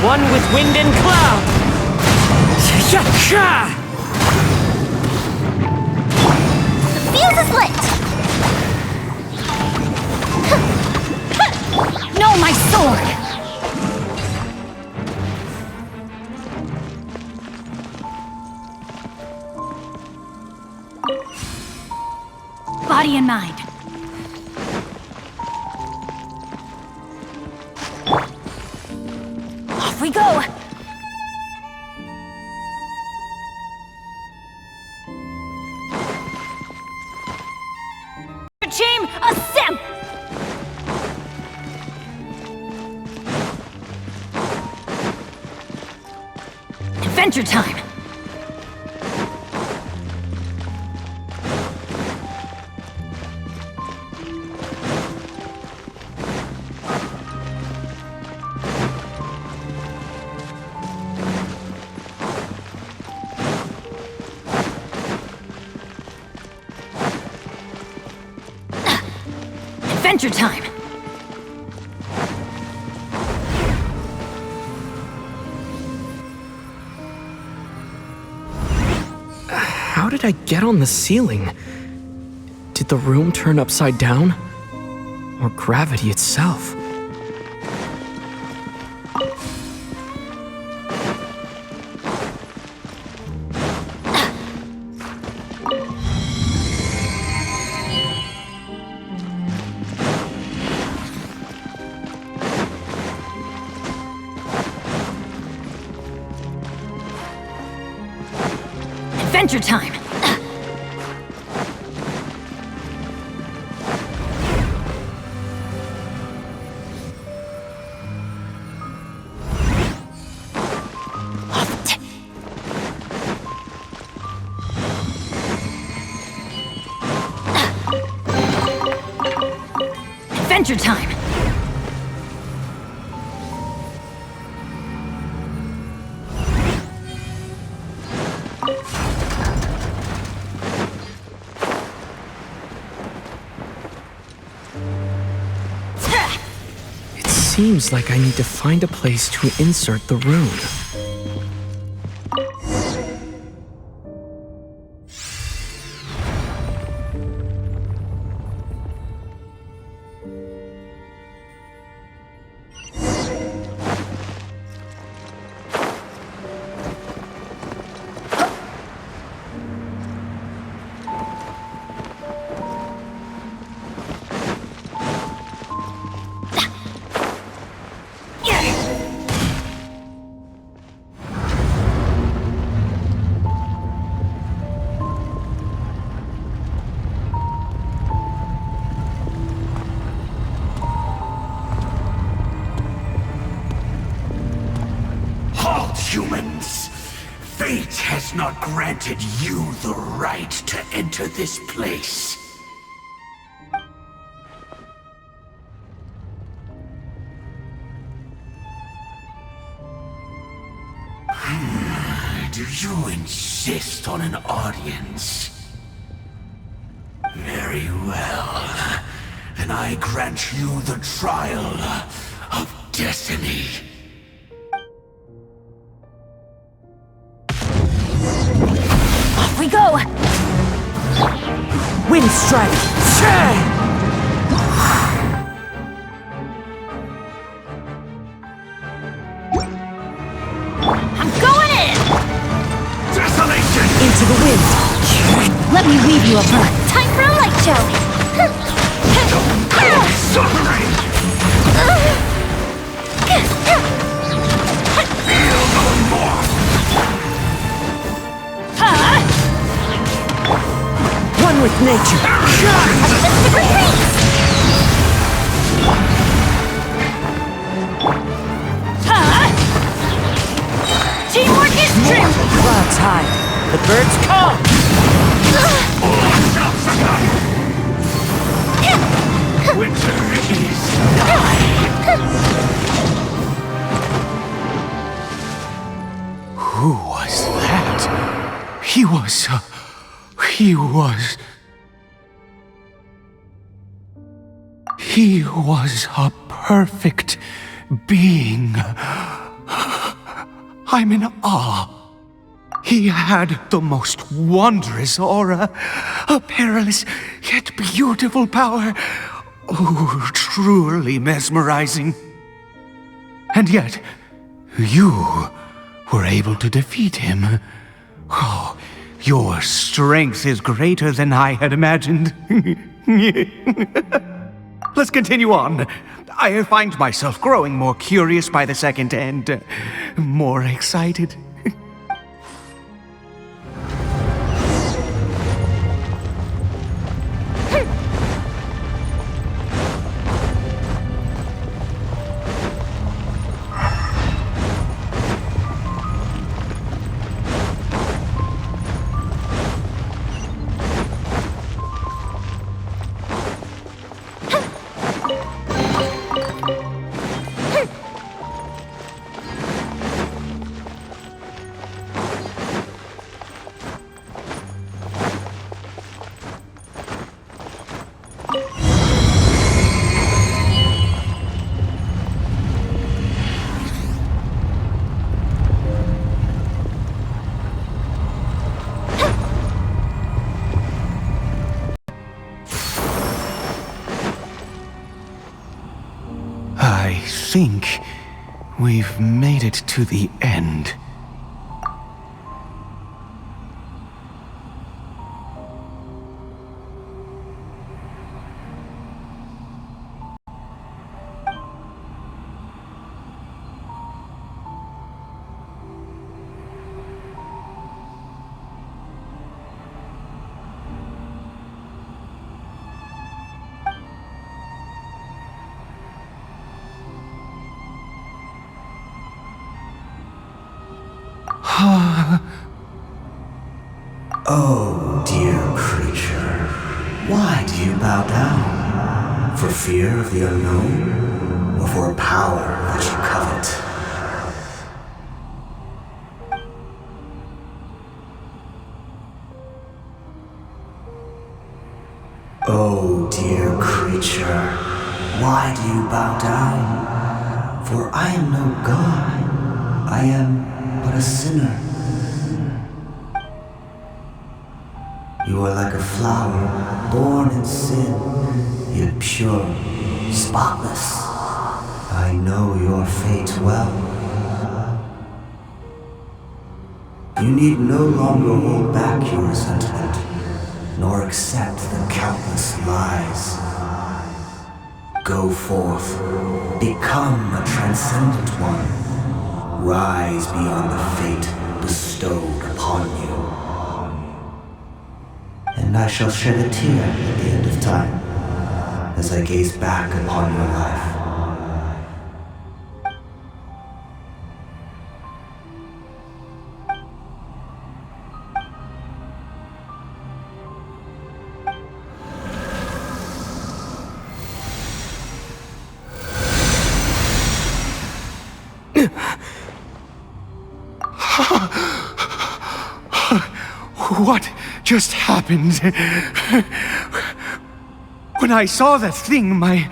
Speaker 3: One with wind and cloud.
Speaker 2: The fuse is lit!
Speaker 6: No, my sword! Body and mind. Off we go! Adventure time! Adventure time!
Speaker 8: How did I get on the ceiling? Did the room turn upside down? Or gravity itself?
Speaker 6: Adventure time! Adventure time!
Speaker 8: It seems like I need to find a place to insert the rune.
Speaker 9: Humans, fate has not granted you the right to enter this place. Do you insist on an audience? Very well. Then I grant you the trial of destiny.
Speaker 6: We go!
Speaker 3: Wind strike!
Speaker 6: I'm going in!
Speaker 9: Desolation!
Speaker 3: Into the wind!
Speaker 6: Let me leave you alone. Time for a light show!
Speaker 9: Suffering! Feel no more!
Speaker 3: One with nature!
Speaker 6: Teamwork is true!
Speaker 3: Clouds high, the birds come!
Speaker 9: Winter is nigh!
Speaker 7: Who was that? He was a perfect being. I'm in awe. He had the most wondrous aura, a perilous yet beautiful power. Oh, truly mesmerizing. And yet, you were able to defeat him. Oh, your strength is greater than I had imagined. Let's continue on. I find myself growing more curious by the second and more excited. I think we've made it to the end.
Speaker 9: Oh, dear creature, why do you bow down? For fear of the unknown? Or for a power that you covet? Oh, dear creature, why do you bow down? For I am no god, I am but a sinner. You are like a flower, born in sin, yet pure, spotless. I know your fate well. You need no longer hold back your resentment, nor accept the countless lies. Go forth, become a transcendent one. Rise beyond the fate bestowed upon you. And I shall shed a tear at the end of time, as I gaze back upon your life.
Speaker 7: What just happened? When I saw that thing, my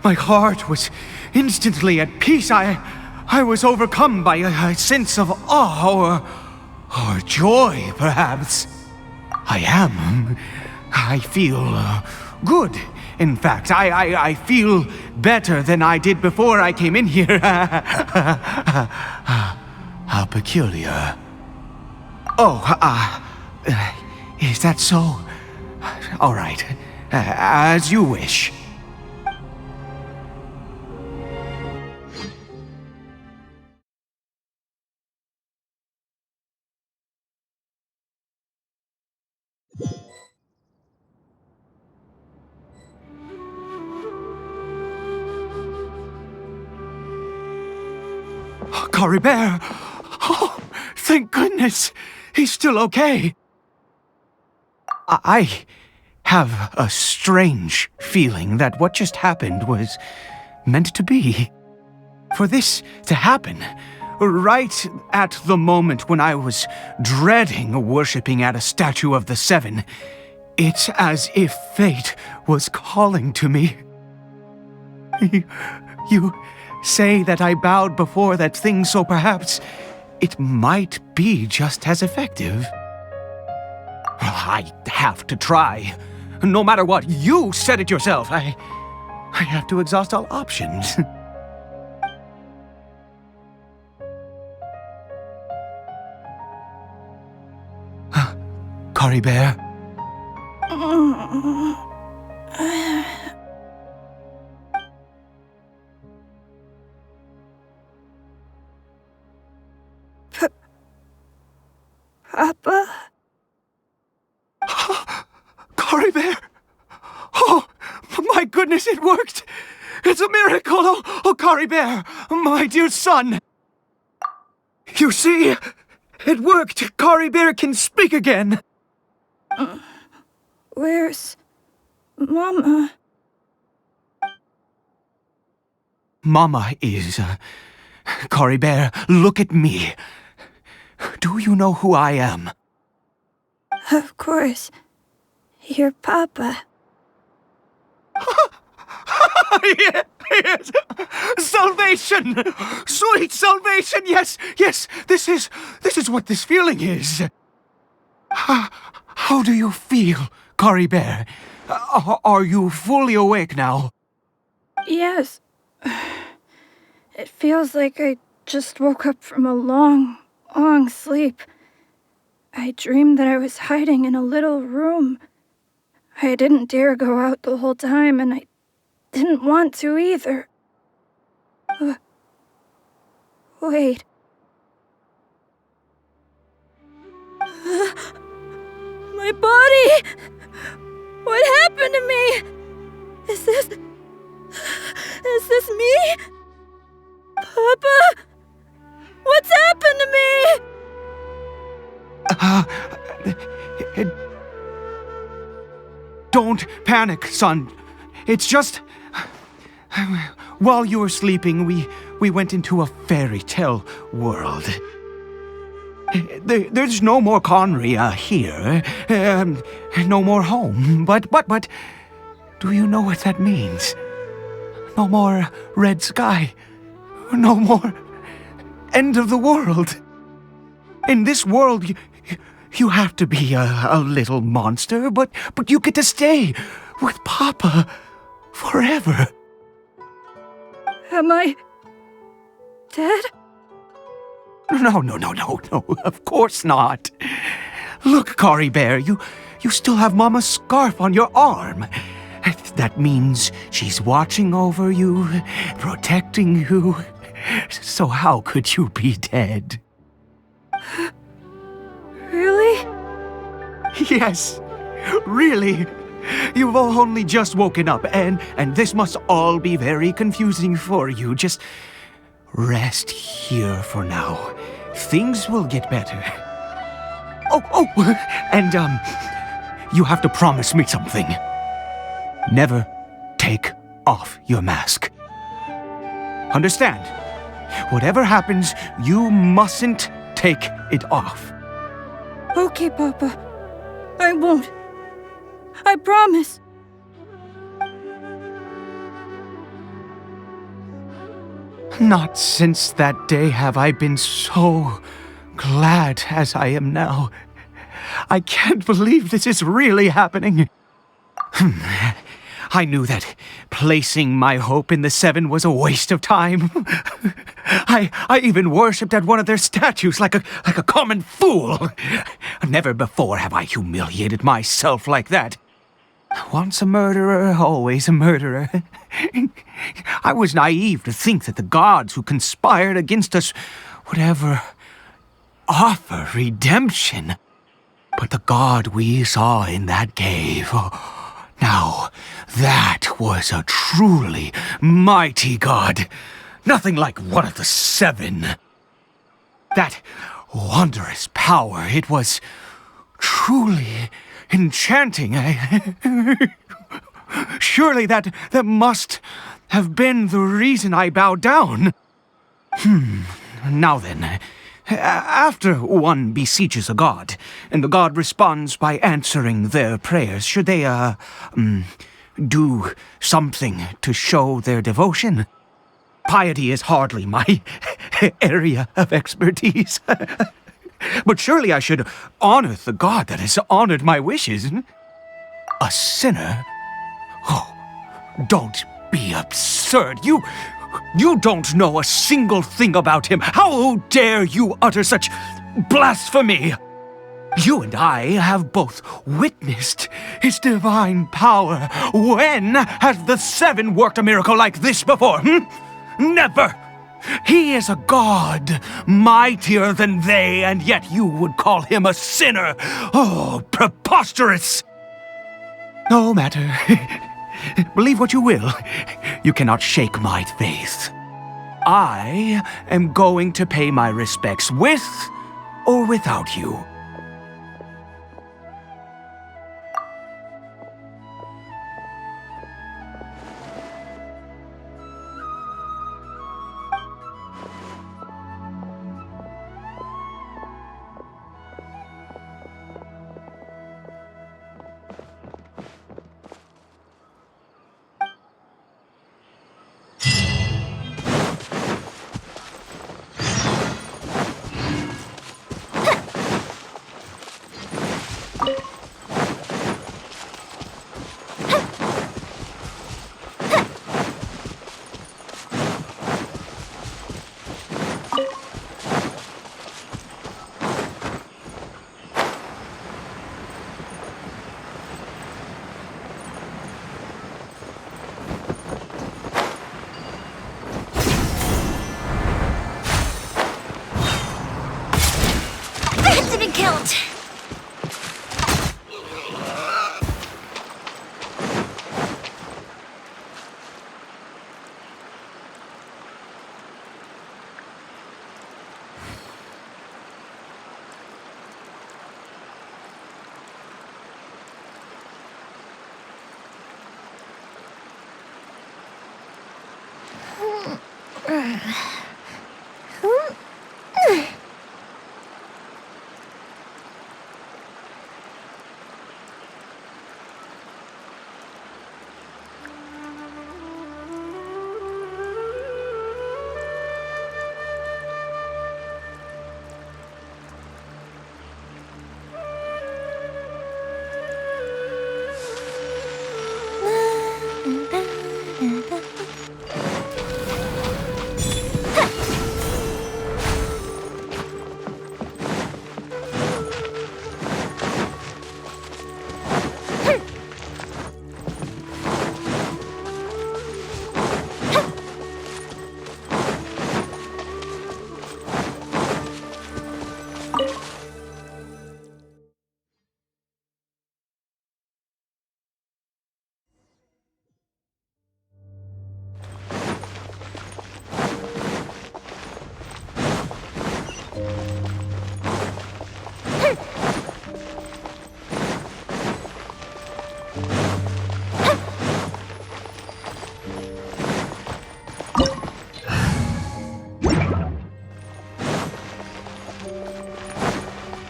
Speaker 7: heart was instantly at peace. I was overcome by a sense of awe or joy, perhaps. I feel good. In fact, I feel better than I did before I came in here. How peculiar. Oh, is that so? All right, as you wish. Cariberet! Oh, thank goodness! He's still okay. I have a strange feeling that what just happened was meant to be. For this to happen, right at the moment when I was dreading worshipping at a statue of the Seven, it's as if fate was calling to me. You say that I bowed before that thing, so perhaps it might be just as effective. I have to try. No matter what, you said it yourself. I have to exhaust all options. Cariberet?
Speaker 10: Papa?
Speaker 7: Cariberet! Oh, my goodness, it worked! It's a miracle! Oh, Cariberet, my dear son! You see, it worked! Cariberet can speak again!
Speaker 10: Where's Mama?
Speaker 7: Mama is... Cariberet, look at me. Do you know who I am?
Speaker 10: Of course. Your Papa.
Speaker 7: Yes! Salvation! Sweet salvation! Yes, yes! This is what this feeling is. How do you feel, Cariberet? Are you fully awake now?
Speaker 10: Yes. It feels like I just woke up from a long, long sleep. I dreamed that I was hiding in a little room. I didn't dare go out the whole time, and I didn't want to either. Wait. My body! What happened to me? Is this me? Papa? What's happened to me?
Speaker 7: Don't panic, son. It's just... While you were sleeping, we went into a fairy tale world. There's no more Conria here. No more home. But... Do you know what that means? No more red sky. No more end of the world. In this world, you have to be a little monster, but you get to stay with Papa forever.
Speaker 10: Am I dead?
Speaker 7: No, of course not. Look, Cariberet, you still have Mama's scarf on your arm. That means she's watching over you, protecting you. So how could you be dead?
Speaker 10: Really?
Speaker 7: Yes, really. You've only just woken up, and this must all be very confusing for you. Just rest here for now. Things will get better. Oh, and you have to promise me something. Never take off your mask. Understand? Whatever happens, you mustn't take it off.
Speaker 10: Okay, Papa. I won't. I promise.
Speaker 7: Not since that day have I been so glad as I am now. I can't believe this is really happening. I knew that placing my hope in the Seven was a waste of time. I even worshipped at one of their statues like a common fool. Never before have I humiliated myself like that. Once a murderer, always a murderer. I was naive to think that the gods who conspired against us would ever offer redemption. But the god we saw in that cave... Now, that was a truly mighty god. Nothing like one of the Seven. That wondrous power, it was truly enchanting. Surely that must have been the reason I bowed down. Now then, after one beseeches a god, and the god responds by answering their prayers, should they, do something to show their devotion? Piety is hardly my area of expertise. But surely I should honor the god that has honored my wishes. A sinner? Oh, don't be absurd. You don't know a single thing about him. How dare you utter such blasphemy? You and I have both witnessed his divine power. When has the Seven worked a miracle like this before? Never! He is a god, mightier than they, and yet you would call him a sinner. Oh, preposterous! No matter. Believe what you will. You cannot shake my faith. I am going to pay my respects with or without you.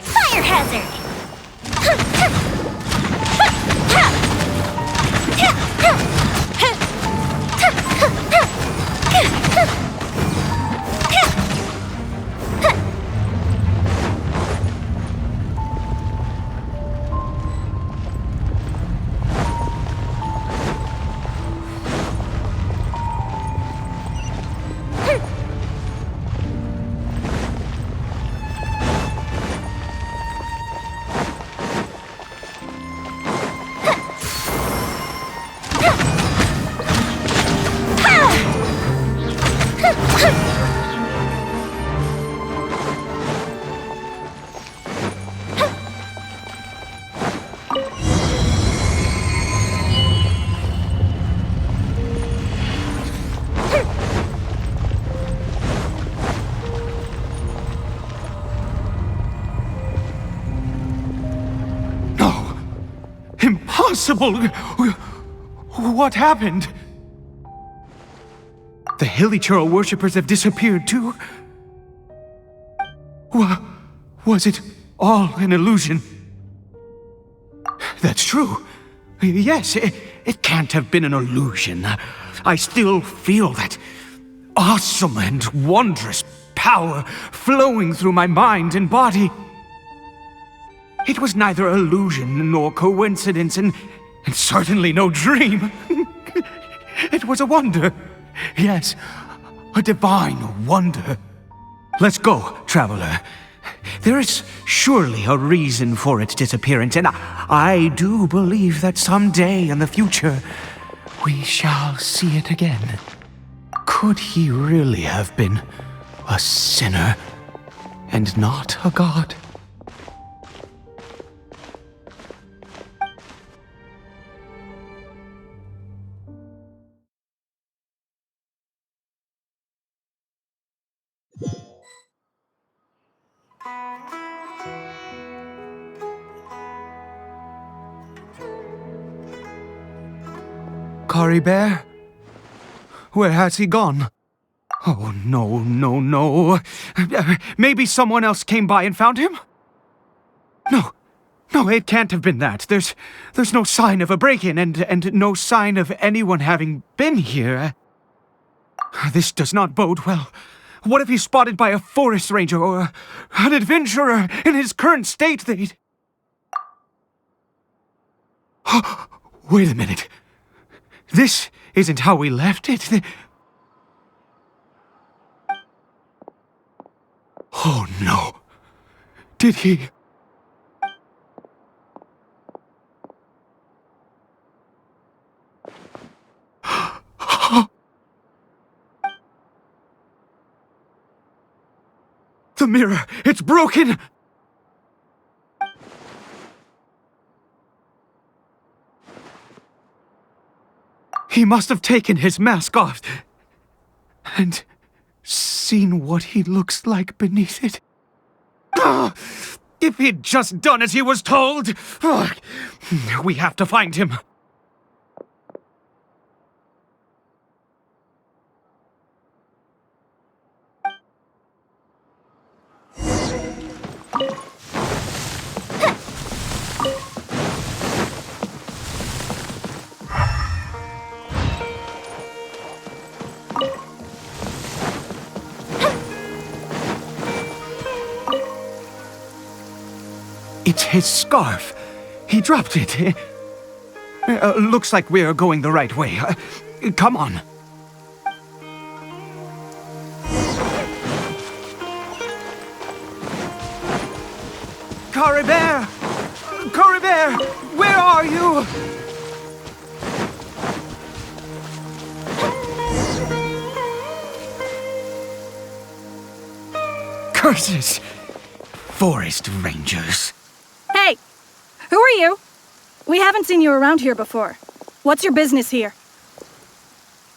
Speaker 6: Fire hazard!
Speaker 7: Impossible! What happened? The Hilichurl worshippers have disappeared too? Was it all an illusion? That's true. Yes, it can't have been an illusion. I still feel that awesome and wondrous power flowing through my mind and body. It was neither illusion nor coincidence, and certainly no dream. It was a wonder. Yes, a divine wonder. Let's go, traveler. There is surely a reason for its disappearance, and I do believe that someday in the future, we shall see it again. Could he really have been a sinner and not a god? Cariberet? Where has he gone? Oh, no, no, no. Maybe someone else came by and found him? No, it can't have been that. There's no sign of a break-in and no sign of anyone having been here. This does not bode well. What if he's spotted by a forest ranger or an adventurer in his current state? Wait a minute. This isn't how we left it. Oh no. Did he... The mirror! It's broken! He must have taken his mask off and seen what he looks like beneath it. If he'd just done as he was told! We have to find him. It's his scarf. He dropped it. Looks like we're going the right way. Come on. Cariberet! Cariberet! Where are you? Curses! Forest Rangers.
Speaker 10: Hey! Who are you? We haven't seen you around here before. What's your business here?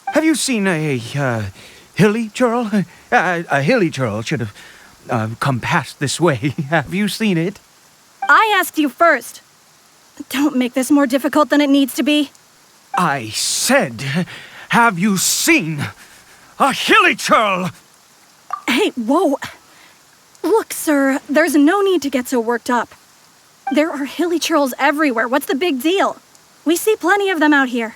Speaker 7: Have you seen a hilly churl? A hilly churl should have come past this way. Have you seen it?
Speaker 10: I asked you first. Don't make this more difficult than it needs to be.
Speaker 7: I said, have you seen a hilly churl?
Speaker 10: Hey, whoa. Look, sir, there's no need to get so worked up. There are hilly churls everywhere. What's the big deal? We see plenty of them out here.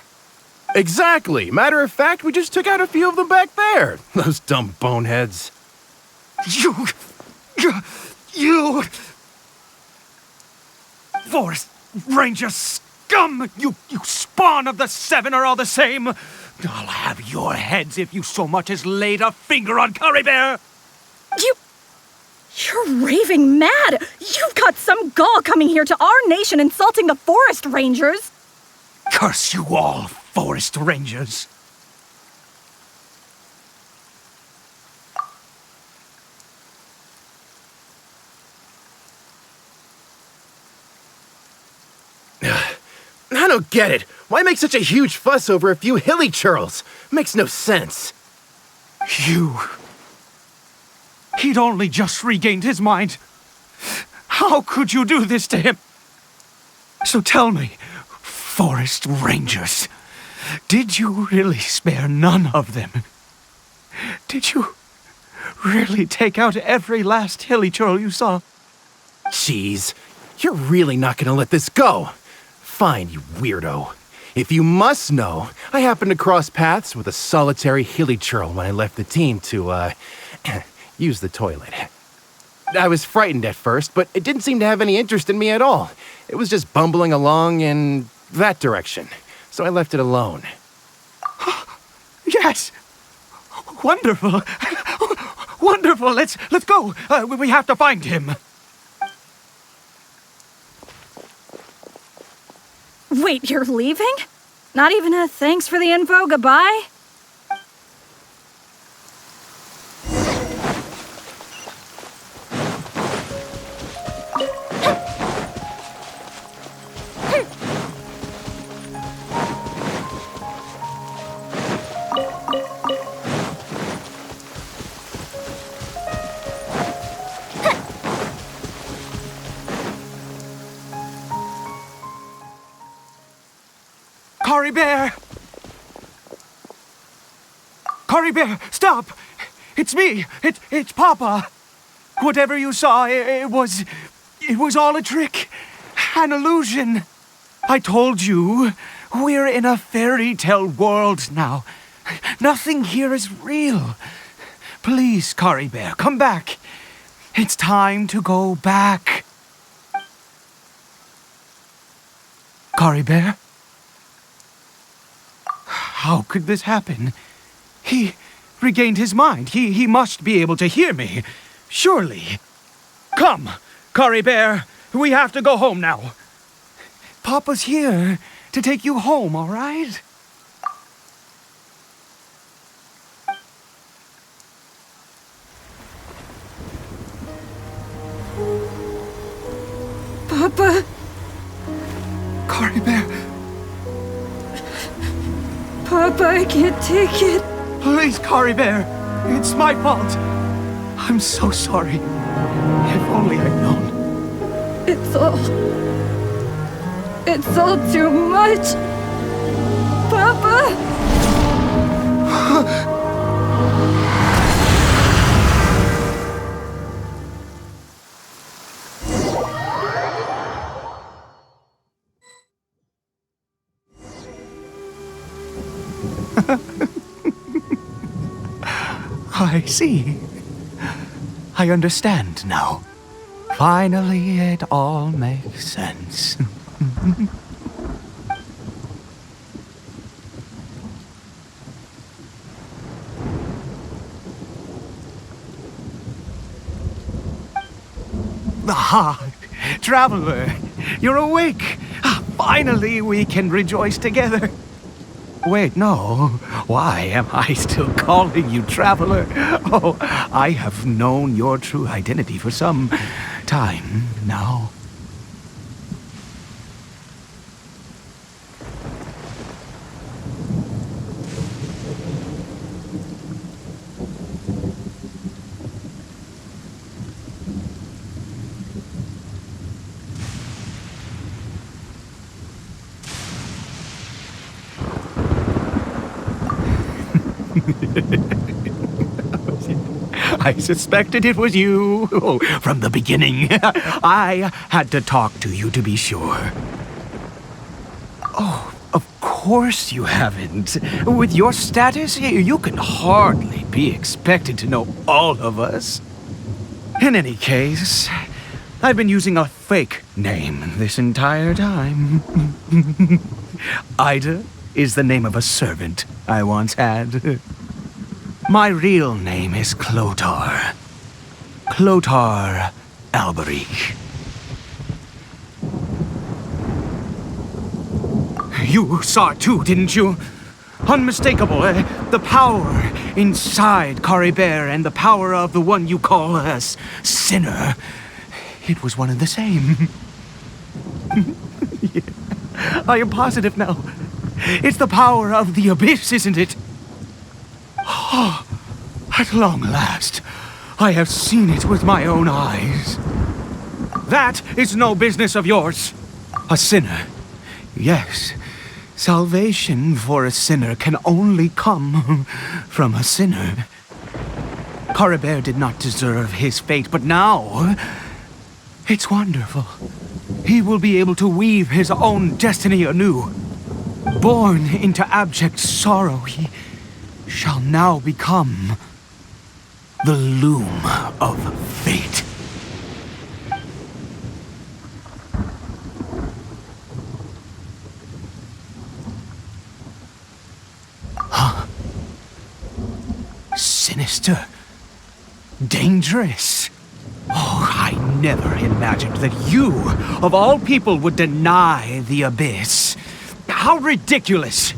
Speaker 11: Exactly. Matter of fact, we just took out a few of them back there. Those dumb boneheads.
Speaker 7: You... Forest Ranger scum! You spawn of the Seven are all the same! I'll have your heads if you so much as laid a finger on Cariberet!
Speaker 10: You're raving mad! You've got some gall coming here to our nation insulting the Forest Rangers!
Speaker 7: Curse you all, Forest Rangers!
Speaker 11: I don't get it. Why make such a huge fuss over a few hilly churls? Makes no sense.
Speaker 7: He'd only just regained his mind. How could you do this to him? So tell me, Forest Rangers, did you really spare none of them? Did you really take out every last hilly churl you saw?
Speaker 11: Jeez, you're really not gonna let this go. Fine, you weirdo. If you must know, I happened to cross paths with a solitary hilly churl when I left the team to, use the toilet. I was frightened at first, but it didn't seem to have any interest in me at all. It was just bumbling along in that direction, so I left it alone.
Speaker 7: Yes! Wonderful! Wonderful! Let's go! We have to find him!
Speaker 10: Wait, you're leaving? Not even a thanks for the info, goodbye?
Speaker 7: Cariberet! Cariberet, stop! It's me! It's Papa! Whatever you saw, it was all a trick. An illusion. I told you, we're in a fairy tale world now. Nothing here is real. Please, Cariberet, come back. It's time to go back. Cariberet? How could this happen? He regained his mind. He must be able to hear me. Surely. Come, Cariberet. We have to go home now. Papa's here to take you home, all right?
Speaker 10: Papa?
Speaker 7: Cariberet.
Speaker 10: Papa, I can't take it.
Speaker 7: Please, Cariberet. It's my fault. I'm so sorry. If only I'd known.
Speaker 10: It's all too much. Papa!
Speaker 7: I see. I understand now. Finally, it all makes sense. Ah, Traveler, you're awake. Finally, we can rejoice together. Wait, no. Why am I still calling you Traveler? Oh, I have known your true identity for some time now. I suspected it was you. Oh, from the beginning. I had to talk to you to be sure. Oh, of course you haven't. With your status, you can hardly be expected to know all of us. In any case, I've been using a fake name this entire time. Ida is the name of a servant I once had. My real name is Clotar. Clotar Alberic. You saw it too, didn't you? Unmistakable, the power inside Cariberet and the power of the one you call a sinner. It was one and the same. Yeah. I am positive now. It's the power of the abyss, isn't it? Oh, at long last, I have seen it with my own eyes. That is no business of yours. A sinner. Yes, salvation for a sinner can only come from a sinner. Caribert did not deserve his fate, but now, it's wonderful. He will be able to weave his own destiny anew. Born into abject sorrow, he shall now become the loom of fate. Huh? Sinister. Dangerous. Oh, I never imagined that you, of all people, would deny the abyss. How ridiculous!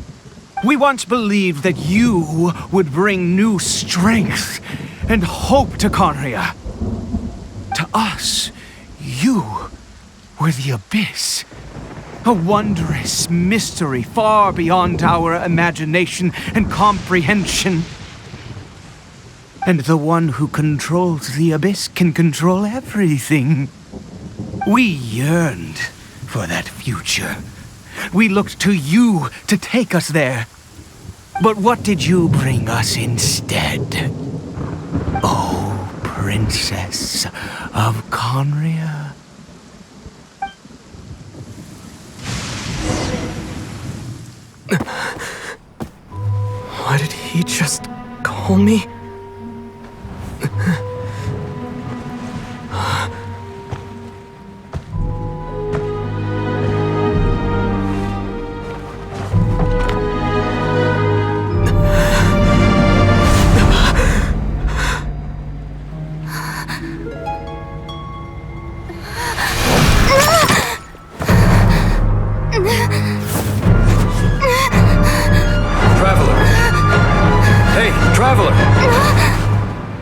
Speaker 7: We once believed that you would bring new strength and hope to Conria. To us, you were the abyss. A wondrous mystery far beyond our imagination and comprehension. And the one who controls the abyss can control everything. We yearned for that future. We looked to you to take us there. But what did you bring us instead? Oh, Princess of Conria.
Speaker 8: What did he just call me?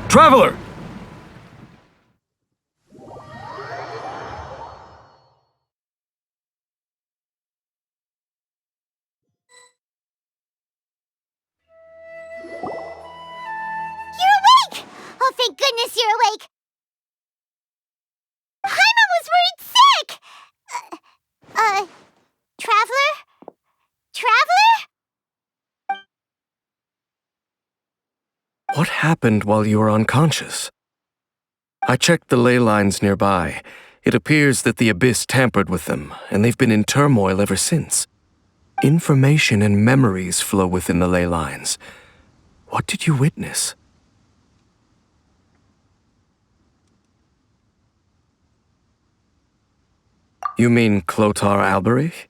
Speaker 5: Traveler!
Speaker 2: You're awake! Oh, thank goodness you're awake! Paimon was worried sick! Traveler? Traveler?
Speaker 5: What happened while you were unconscious? I checked the ley lines nearby. It appears that the abyss tampered with them, and they've been in turmoil ever since. Information and memories flow within the ley lines. What did you witness? 。You mean Clotar Alberich?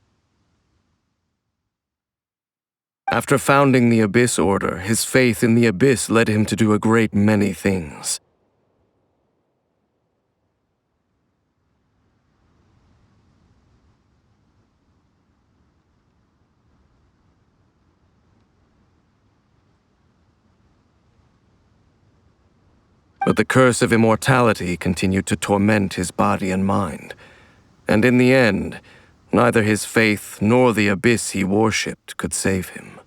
Speaker 5: After founding the Abyss Order, his faith in the Abyss led him to do a great many things. But the curse of immortality continued to torment his body and mind. And in the end, neither his faith nor the Abyss he worshipped could save him.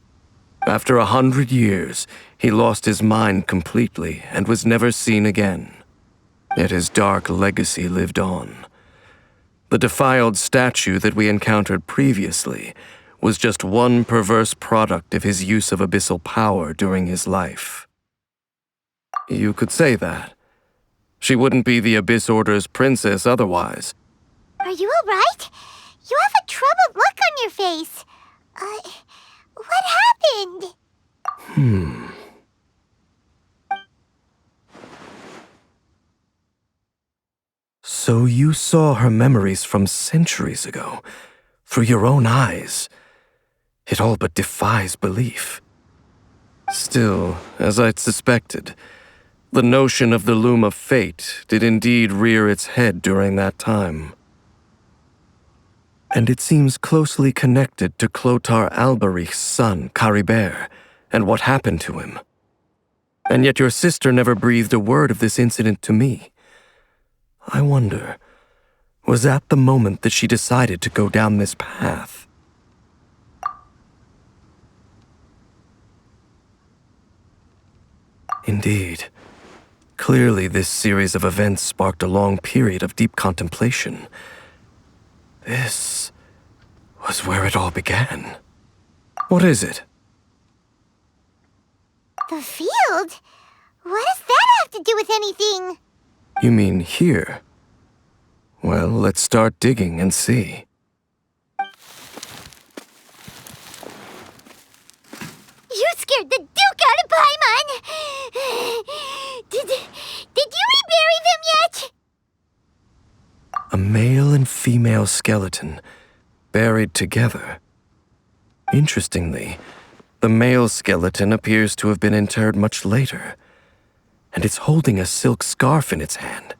Speaker 5: After 100 years, he lost his mind completely and was never seen again. Yet his dark legacy lived on. The defiled statue that we encountered previously was just one perverse product of his use of abyssal power during his life. You could say that. She wouldn't be the Abyss Order's princess otherwise.
Speaker 2: Are you alright? You have a troubled look on your face. What happened?
Speaker 5: So you saw her memories from centuries ago, through your own eyes. It all but defies belief. Still, as I'd suspected, the notion of the Loom of Fate did indeed rear its head during that time. And it seems closely connected to Clotar Alberich's son, Cariberet, and what happened to him. And yet your sister never breathed a word of this incident to me. I wonder, was that the moment that she decided to go down this path? Indeed. Clearly, this series of events sparked a long period of deep contemplation. This was where it all began. What is it?
Speaker 2: The field? What does that have to do with anything?
Speaker 5: You mean here? Well, let's start digging and see.
Speaker 2: You scared the Duke out of Paimon! Did you rebury them yet?
Speaker 5: A male and female skeleton, buried together. Interestingly, the male skeleton appears to have been interred much later, and it's holding a silk scarf in its hand.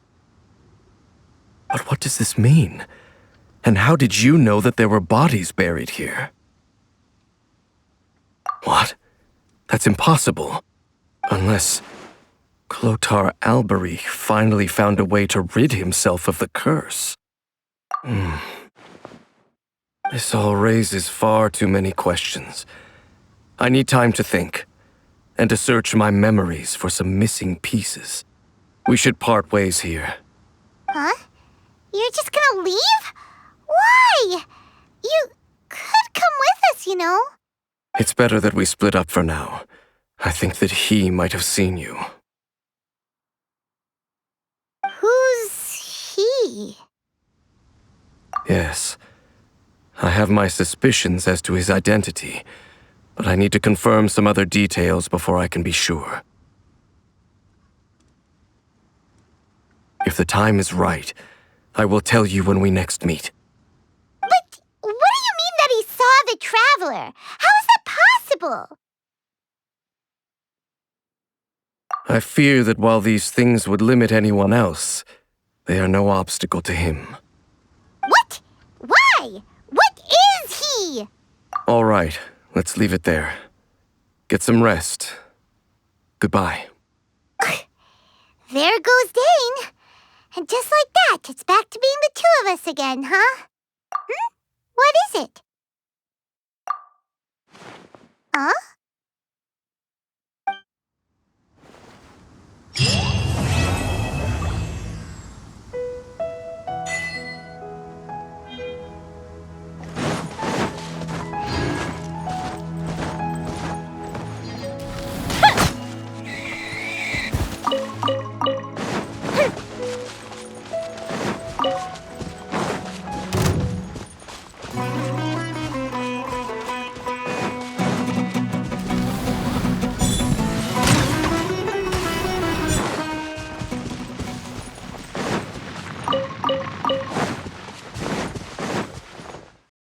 Speaker 5: But what does this mean? And how did you know that there were bodies buried here? What? That's impossible. Unless Clotar Alberich finally found a way to rid himself of the curse. This all raises far too many questions. I need time to think, and to search my memories for some missing pieces. We should part ways here.
Speaker 2: Huh? You're just gonna leave? Why? You could come with us, you know.
Speaker 5: It's better that we split up for now. I think that he might have seen you.
Speaker 2: Who's he?
Speaker 5: Yes. I have my suspicions as to his identity, but I need to confirm some other details before I can be sure. If the time is right, I will tell you when we next meet.
Speaker 2: But what do you mean that he saw the Traveler? How is that possible?
Speaker 5: I fear that while these things would limit anyone else, they are no obstacle to him.
Speaker 2: What? Why? What is he?
Speaker 5: All right, let's leave it there. Get some rest. Goodbye.
Speaker 2: There goes Dane. And just like that, it's back to being the two of us again, huh? What is it? Huh?